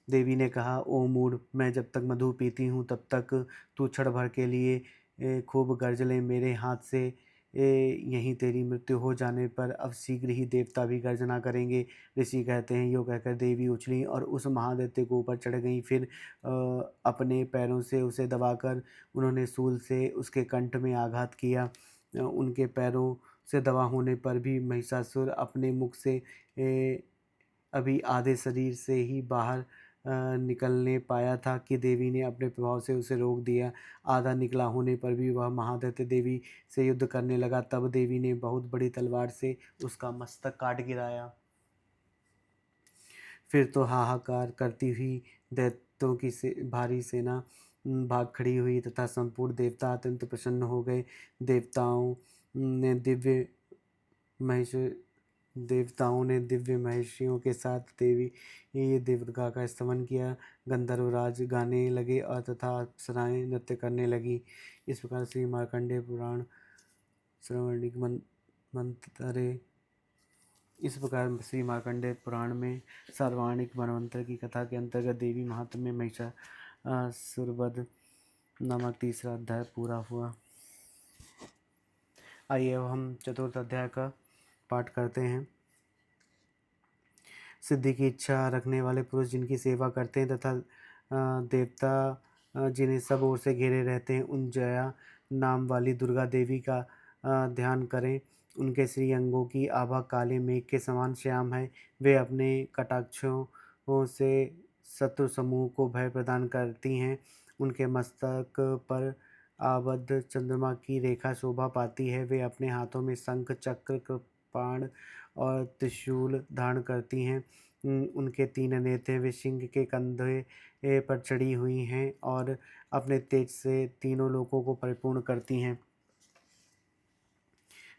देवी ने कहा, ओ मूढ़, मैं जब तक मधु पीती हूँ तब तक तू क्षण भर के लिए खूब गर्ज ले। मेरे हाथ से यहीं तेरी मृत्यु हो जाने पर अब शीघ्र ही देवता भी गर्जना करेंगे। ऋषि कहते हैं, यो कहकर देवी उछली और उस महादैत्य को ऊपर चढ़ गई। फिर अपने पैरों से उसे दबाकर उन्होंने सूल से उसके कंठ में आघात किया। उनके पैरों से दबा होने पर भी महिषासुर अपने मुख से अभी आधे शरीर से ही बाहर निकलने पाया था कि देवी ने अपने प्रभाव से उसे रोक दिया। आधा निकला होने पर भी वह महादैत्य देवी से युद्ध करने लगा। तब देवी ने बहुत बड़ी तलवार से उसका मस्तक काट गिराया। फिर तो हाहाकार करती हुई दैत्यों की भारी सेना भाग खड़ी हुई तथा संपूर्ण देवता अत्यंत प्रसन्न हो गए। देवताओं ने दिव्य महेश देवताओं ने दिव्य महर्षियों के साथ देवी दुर्गा का स्तमन किया। गंधर्वराज गाने लगे और तथा अप्सराएं नृत्य करने लगी। इस प्रकार श्री मार्कंडेय पुराण श्रवणिक मंत्रे इस प्रकार श्री मार्कंडेय पुराण में सर्वाणिक मनवंतर की कथा के अंतर्गत देवी महात्म्य में महिषासुरवध नामक तीसरा अध्याय पूरा हुआ। आइए अब हम चतुर्थ अध्याय का पाठ करते हैं। सिद्धि की इच्छा रखने वाले पुरुष जिनकी सेवा करते हैं तथा देवता जिन्हें सब ओर से घेरे रहते हैं, उन जया नाम वाली दुर्गा देवी का ध्यान करें। उनके श्री अंगों की आभा काले मेघ के समान श्याम है। वे अपने कटाक्षों से शत्रु समूह को भय प्रदान करती हैं। उनके मस्तक पर आबद्ध चंद्रमा की रेखा शोभा पाती है। वे अपने हाथों में शंख, चक्र, कृपाण और त्रिशूल धारण करती हैं। उनके 3 नेत्र हैं। वे सिंह के कंधे पर चढ़ी हुई हैं और अपने तेज से तीनों लोकों को परिपूर्ण करती हैं।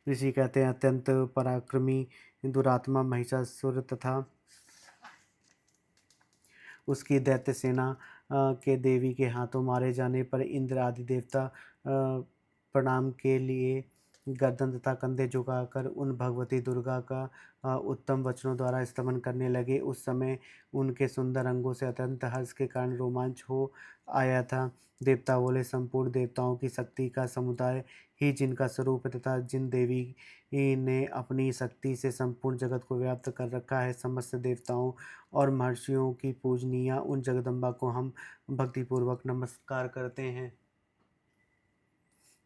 ऋषि कहते हैं, अत्यंत पराक्रमी दुरात्मा महिषासुर तथा उसकी दैत्य सेना के देवी के हाथों मारे जाने पर इंद्र आदि देवता प्रणाम के लिए गर्दन तथा कंधे झुकाकर उन भगवती दुर्गा का उत्तम वचनों द्वारा स्तमन करने लगे। उस समय उनके सुंदर अंगों से अत्यंत हर्ष के कारण रोमांच हो आया था। देवता बोले, संपूर्ण देवताओं की शक्ति का समुदाय ही जिनका स्वरूप है तथा जिन देवी ने अपनी शक्ति से संपूर्ण जगत को व्याप्त कर रखा है, समस्त देवताओं और महर्षियों की पूजनीय उन जगदम्बा को हम भक्तिपूर्वक नमस्कार करते हैं।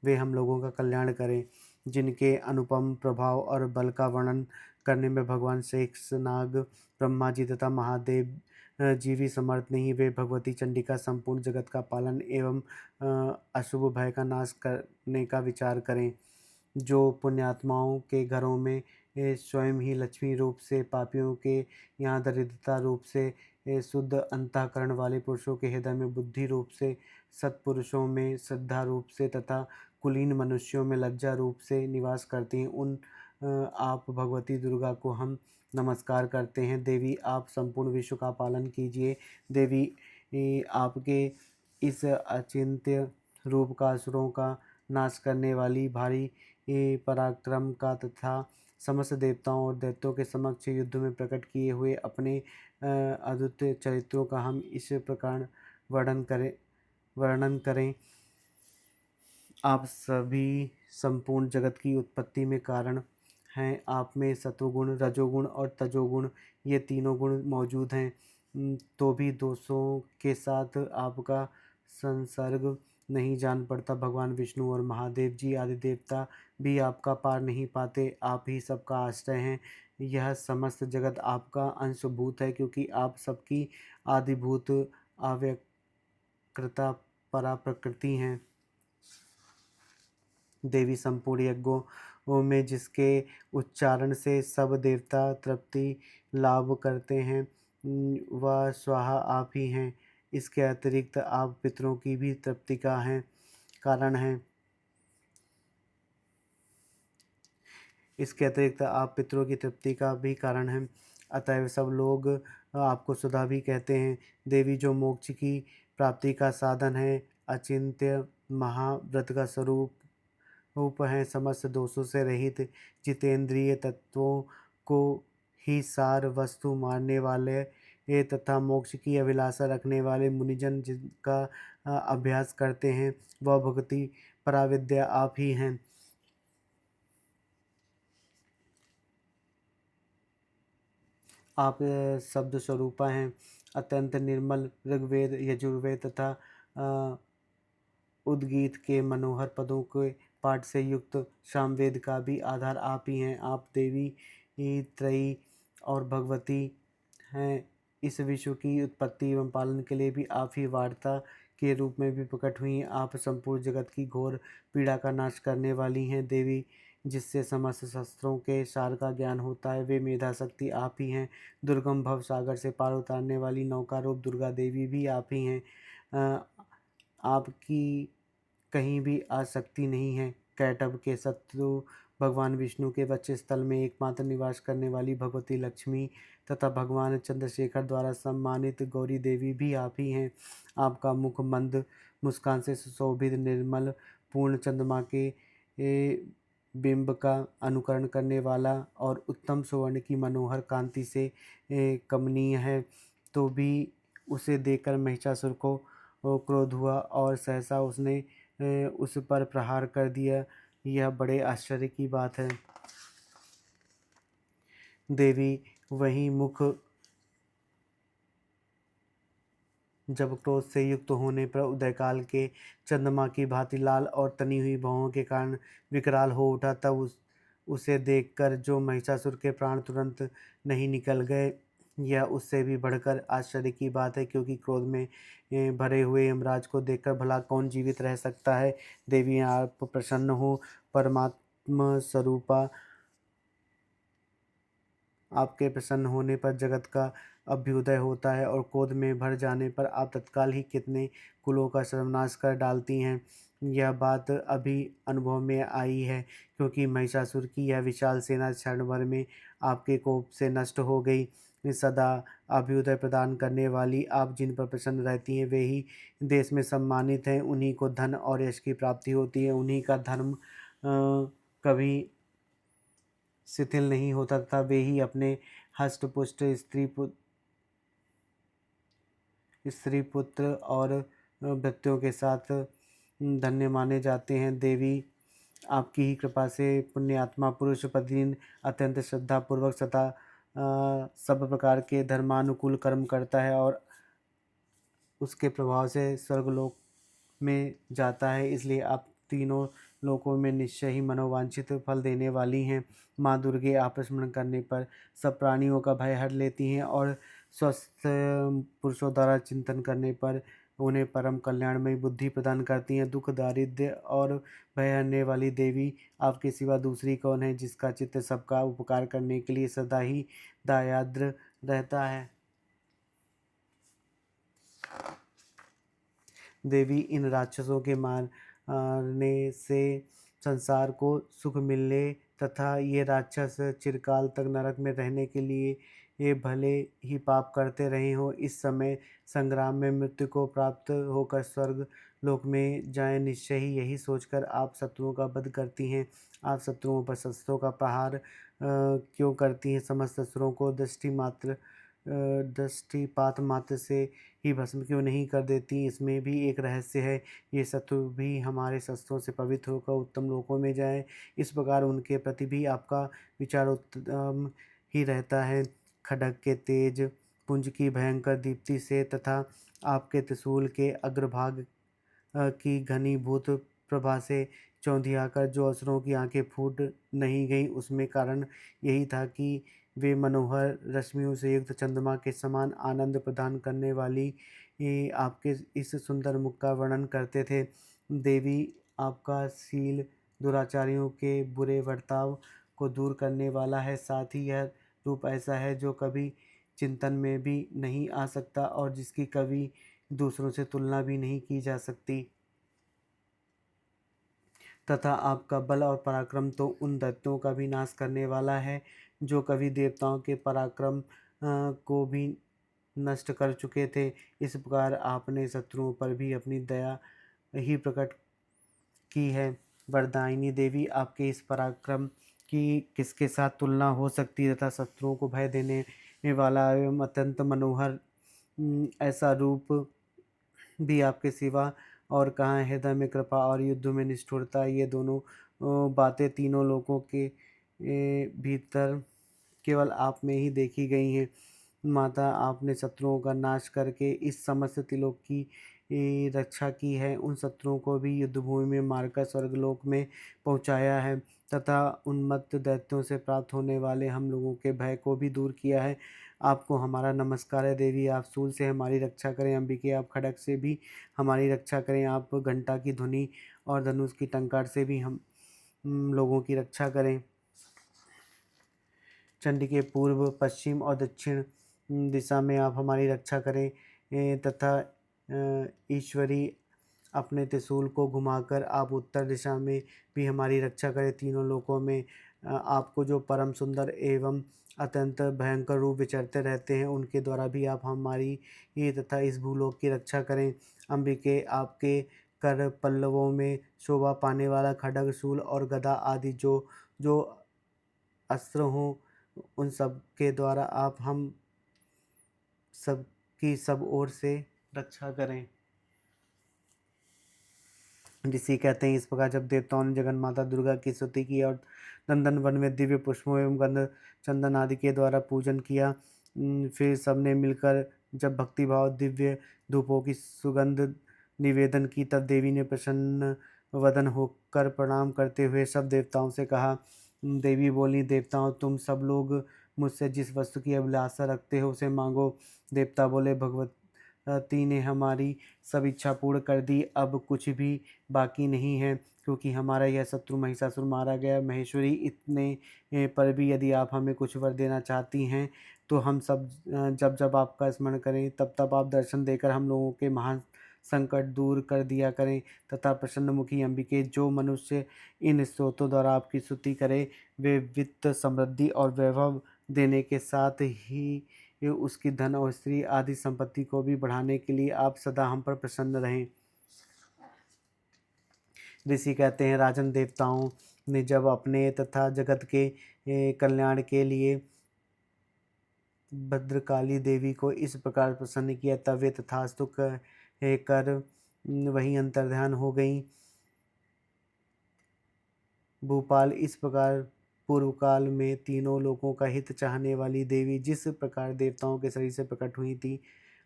वे हम लोगों का कल्याण करें। जिनके अनुपम प्रभाव और बल का वर्णन करने में भगवान शेषनाग, ब्रह्मा जी तथा महादेव जी भी समर्थ नहीं। वे भगवती चंडिका संपूर्ण जगत का पालन एवं अशुभ भय का नाश करने का विचार करें। जो पुण्यात्माओं के घरों में स्वयं ही लक्ष्मी रूप से, पापियों के यहाँ दरिद्रता रूप से, शुद्ध अंतःकरण वाले पुरुषों के हृदय में बुद्धि रूप से, सत्पुरुषों में श्रद्धा रूप से तथा कुलीन मनुष्यों में लज्जा रूप से निवास करती हैं, उन आप भगवती दुर्गा को हम नमस्कार करते हैं। देवी, आप संपूर्ण विश्व का पालन कीजिए। देवी, आपके इस अचिंत्य रूप का असुरों का नाश करने वाली भारी पराक्रम का तथा समस्त देवताओं और दैत्यों के समक्ष युद्ध में प्रकट किए हुए अपने अद्वितीय चरित्रों का हम इस प्रकार वर्णन करें। आप सभी संपूर्ण जगत की उत्पत्ति में कारण हैं। आप में सत्वगुण, रजोगुण और तजोगुण ये तीनों गुण मौजूद हैं। तो भी दोषों के साथ आपका संसर्ग नहीं जान पड़ता। भगवान विष्णु और महादेव जी आदि देवता भी आपका पार नहीं पाते। आप ही सबका आश्रय हैं। यह समस्त जगत आपका अंशभूत है, क्योंकि आप सबकी आदिभूत अव्यकृता परा प्रकृति हैं। देवी, संपूर्ण यज्ञों में जिसके उच्चारण से सब देवता तृप्ति लाभ करते हैं, वह स्वाहा आप ही हैं। इसके अतिरिक्त आप पितरों की भी तृप्ति का कारण हैं। इसके अतिरिक्त आप पितरों की तृप्ति का भी कारण हैं। अतएव सब लोग आपको सुधा भी कहते हैं। देवी, जो मोक्ष की प्राप्ति का साधन है, अचिंत्य महाव्रत का रूप हैं, समस्त दोषों से रहित, जितेंद्रिय तत्वों को ही सार वस्तु मानने वाले तथा मोक्ष की अभिलाषा रखने वाले मुनिजन जिनका अभ्यास करते हैं, वह भक्ति पराविद्या आप ही हैं। आप शब्द स्वरूपा हैं, अत्यंत निर्मल। ऋग्वेद, यजुर्वेद तथा अ, उद्गीत के मनोहर पदों के पाठ से युक्त सामवेद का भी आधार आप ही हैं। आप देवी त्रयी और भगवती हैं। इस विश्व की उत्पत्ति एवं पालन के लिए भी आप ही वार्ता के रूप में भी प्रकट हुई हैं। आप संपूर्ण जगत की घोर पीड़ा का नाश करने वाली हैं देवी, जिससे समस्त शस्त्रों के सार का ज्ञान होता है, वे मेधा शक्ति आप ही हैं। दुर्गम भव सागर से पार उतारने वाली नौका रूप दुर्गा देवी भी आप ही हैं। अ, आपकी कहीं भी आसक्ति नहीं है। कैटभ के शत्रु भगवान विष्णु के वक्षस्थल में एकमात्र निवास करने वाली भगवती लक्ष्मी तथा भगवान चंद्रशेखर द्वारा सम्मानित गौरी देवी भी आप ही हैं। आपका मुख मंद मुस्कान से सुशोभित, निर्मल, पूर्ण चंद्रमा के बिंब का अनुकरण करने वाला और उत्तम सुवर्ण की मनोहर कांति से कमनीय है। तो भी उसे देखकर महिषासुर को क्रोध हुआ और सहसा उसने उस पर प्रहार कर दिया। यह बड़े आश्चर्य की बात है। देवी वही मुख जब क्रोध से युक्त होने पर उदयकाल के चंद्रमा की भांति लाल और तनी हुई भौहों के कारण विकराल हो उठा, तब उसे देखकर जो महिषासुर के प्राण तुरंत नहीं निकल गए, यह उससे भी बढ़कर आश्चर्य की बात है, क्योंकि क्रोध में भरे हुए यमराज को देखकर भला कौन जीवित रह सकता है। देवी आप प्रसन्न हो। परमात्मा स्वरूपा, आपके प्रसन्न होने पर जगत का अभ्युदय होता है और क्रोध में भर जाने पर आप तत्काल ही कितने कुलों का सर्वनाश कर डालती हैं। यह बात अभी अनुभव में आई है, क्योंकि महिषासुर की यह विशाल सेना क्षण भर में आपके कोप से नष्ट हो गई। सदा अभ्युदय प्रदान करने वाली आप जिन पर प्रसन्न रहती हैं, वे ही देश में सम्मानित हैं। उन्हीं को धन और यश की प्राप्ति होती है। उन्हीं का धर्म कभी शिथिल नहीं होता तथा वे ही अपने हष्ट पुष्ट स्त्री पुत्र और भृत्यों के साथ धन्य माने जाते हैं। देवी आपकी ही कृपा से पुण्यात्मा पुरुष प्रतिदिन अत्यंत श्रद्धापूर्वक तथा सब प्रकार के धर्मानुकूल कर्म करता है और उसके प्रभाव से स्वर्गलोक में जाता है। इसलिए आप तीनों लोकों में निश्चय ही मनोवांछित फल देने वाली हैं। माँ दुर्गे आप स्मरण करने पर सब प्राणियों का भय हर लेती हैं और स्वस्थ पुरुषों द्वारा चिंतन करने पर उन्हें परम कल्याणमयी बुद्धि प्रदान करती हैं। दुख, दारिद्र्य और भय हरने वाली देवी, आपके सिवा दूसरी कौन है जिसका चित्त सबका उपकार करने के लिए सदा ही दयाद्र रहता है। देवी, इन राक्षसों के मारने से संसार को सुख मिलने तथा ये राक्षस चिरकाल तक नरक में रहने के लिए ये भले ही पाप करते रहे हों, इस समय संग्राम में मृत्यु को प्राप्त होकर स्वर्ग लोक में जाएं। निश्चय ही यही सोचकर आप शत्रुओं का वध करती हैं। आप शत्रुओं पर शस्त्रों का प्रहार क्यों करती हैं? समस्त शस्त्रों को दृष्टिपात मात्र से ही भस्म क्यों नहीं कर देती? इसमें भी एक रहस्य है। ये शत्रु भी हमारे शस्त्रों से पवित्र होकर उत्तम लोकों में जाए, इस प्रकार उनके प्रति भी आपका विचार उत्तम ही रहता है। खड्ग के तेज पुंज की भयंकर दीप्ति से तथा आपके त्रिशूल के अग्रभाग की घनीभूत प्रभा से चौंधियाकर जो असुरों की आंखें फूट नहीं गईं, उसमें कारण यही था कि वे मनोहर रश्मियों से युक्त चंद्रमा के समान आनंद प्रदान करने वाली आपके इस सुंदर मुख का वर्णन करते थे। देवी, आपका शील दुराचारियों के बुरे बर्ताव को दूर करने वाला है। साथ ही यह रूप ऐसा है जो कभी चिंतन में भी नहीं आ सकता और जिसकी कभी दूसरों से तुलना भी नहीं की जा सकती। तथा आपका बल और पराक्रम तो उन दैत्यों का भी नाश करने वाला है जो कभी देवताओं के पराक्रम को भी नष्ट कर चुके थे। इस प्रकार आपने शत्रुओं पर भी अपनी दया ही प्रकट की है। वरदायिनी देवी, आपके इस पराक्रम की किसके साथ तुलना हो सकती है तथा शत्रुओं को भय देने वाला एवं अत्यंत मनोहर ऐसा रूप भी आपके सिवा और कहाँ है। हृदय में कृपा और युद्ध में निष्ठुरता, ये दोनों बातें तीनों लोगों के भीतर केवल आप में ही देखी गई हैं। माता, आपने शत्रुओं का नाश करके इस समस्त त्रिलोक की रक्षा की है। उन शत्रुओं को भी युद्धभूमि में मारकर स्वर्गलोक में पहुंचाया है तथा उन्मत्त दैत्यों से प्राप्त होने वाले हम लोगों के भय को भी दूर किया है। आपको हमारा नमस्कार है देवी। आप शूल से हमारी रक्षा करें अंबिके। आप खड्ग से भी हमारी रक्षा करें। आप घंटा की ध्वनि और धनुष की टंकार से भी हम लोगों की रक्षा करें। चंडी के पूर्व, पश्चिम और दक्षिण दिशा में आप हमारी रक्षा करें तथा ईश्वरी अपने त्रिशूल को घुमाकर आप उत्तर दिशा में भी हमारी रक्षा करें। तीनों लोकों में आपको जो परम सुंदर एवं अत्यंत भयंकर रूप विचरते रहते हैं, उनके द्वारा भी आप हमारी ये तथा इस भूलोक की रक्षा करें। अंबिके, आपके कर पल्लवों में शोभा पाने वाला खड्ग, शूल और गदा आदि जो जो अस्त्र हों, उन सब के द्वारा आप हम सबकी सब ओर से रक्षा करें। जिसे कहते हैं, इस प्रकार जब देवताओं ने जगन माता दुर्गा की स्तुति की और नंदन वन में दिव्य पुष्पों एवं गंध चंदन आदि के द्वारा पूजन किया, फिर सबने मिलकर जब भक्तिभाव दिव्य धूपों की सुगंध निवेदन की, तब देवी ने प्रसन्न वदन होकर प्रणाम करते हुए सब देवताओं से कहा। देवी बोली, देवताओं, तुम सब लोग मुझसे जिस वस्तु की अभिलाषा रखते हो उसे मांगो। देवता बोले, भगवती ने हमारी सब इच्छा पूर्ण कर दी, अब कुछ भी बाकी नहीं है, क्योंकि हमारा यह शत्रु महिषासुर मारा गया। महेश्वरी, इतने पर भी यदि आप हमें कुछ वर देना चाहती हैं तो हम सब जब जब आपका स्मरण करें तब तब आप दर्शन देकर हम लोगों के महान संकट दूर कर दिया करें तथा प्रसन्नमुखी अंबिके, जो मनुष्य इन स्रोतों द्वारा आपकी स्तुति करे वे वित्त, समृद्धि और वैभव देने के साथ ही उसकी धन और स्त्री आदि संपत्ति को भी बढ़ाने के लिए आप सदा हम पर प्रसन्न रहें। ऋषि कहते हैं, राजन, देवताओं ने जब अपने तथा जगत के कल्याण के लिए भद्रकाली देवी को इस प्रकार प्रसन्न किया, तब वे तथास्तु कर वहीं अंतर्ध्यान हो गई। भूपाल, इस प्रकार पूर्व काल में तीनों लोगों का हित चाहने वाली देवी जिस प्रकार देवताओं के शरीर से प्रकट हुई थी,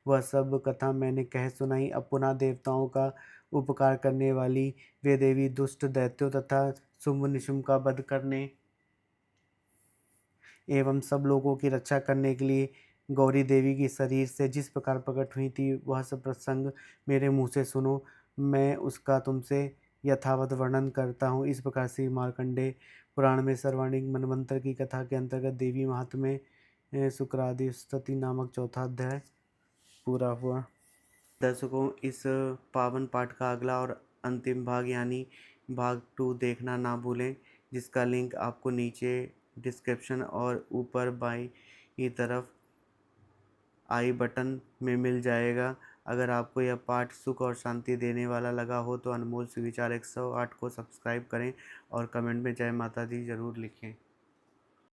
वह सब कथा मैंने कह सुनाई। अब पुनः देवताओं का उपकार करने वाली वे देवी दुष्ट दैत्यों तथा शुंभ निशुंभ का वध करने एवं सब लोगों की रक्षा करने के लिए गौरी देवी की शरीर से जिस प्रकार प्रकट हुई थी, वह सब प्रसंग मेरे मुँह से सुनो। मैं उसका तुमसे यथावत वर्णन करता हूँ। इस प्रकार से मार्कंडेय पुराण में सर्वाणिक मनवंतर की कथा के अंतर्गत देवी महात्म्य शुक्रादि स्तुति नामक चौथा अध्याय पूरा हुआ। दर्शकों, इस पावन पाठ का अगला और अंतिम भाग यानी भाग 2 देखना ना भूलें, जिसका लिंक आपको नीचे डिस्क्रिप्शन और ऊपर बाईं तरफ आई बटन में मिल जाएगा। अगर आपको यह पाठ सुख और शांति देने वाला लगा हो तो अनमोल सुविचार 108 को सब्सक्राइब करें और कमेंट में जय माता दी ज़रूर लिखें।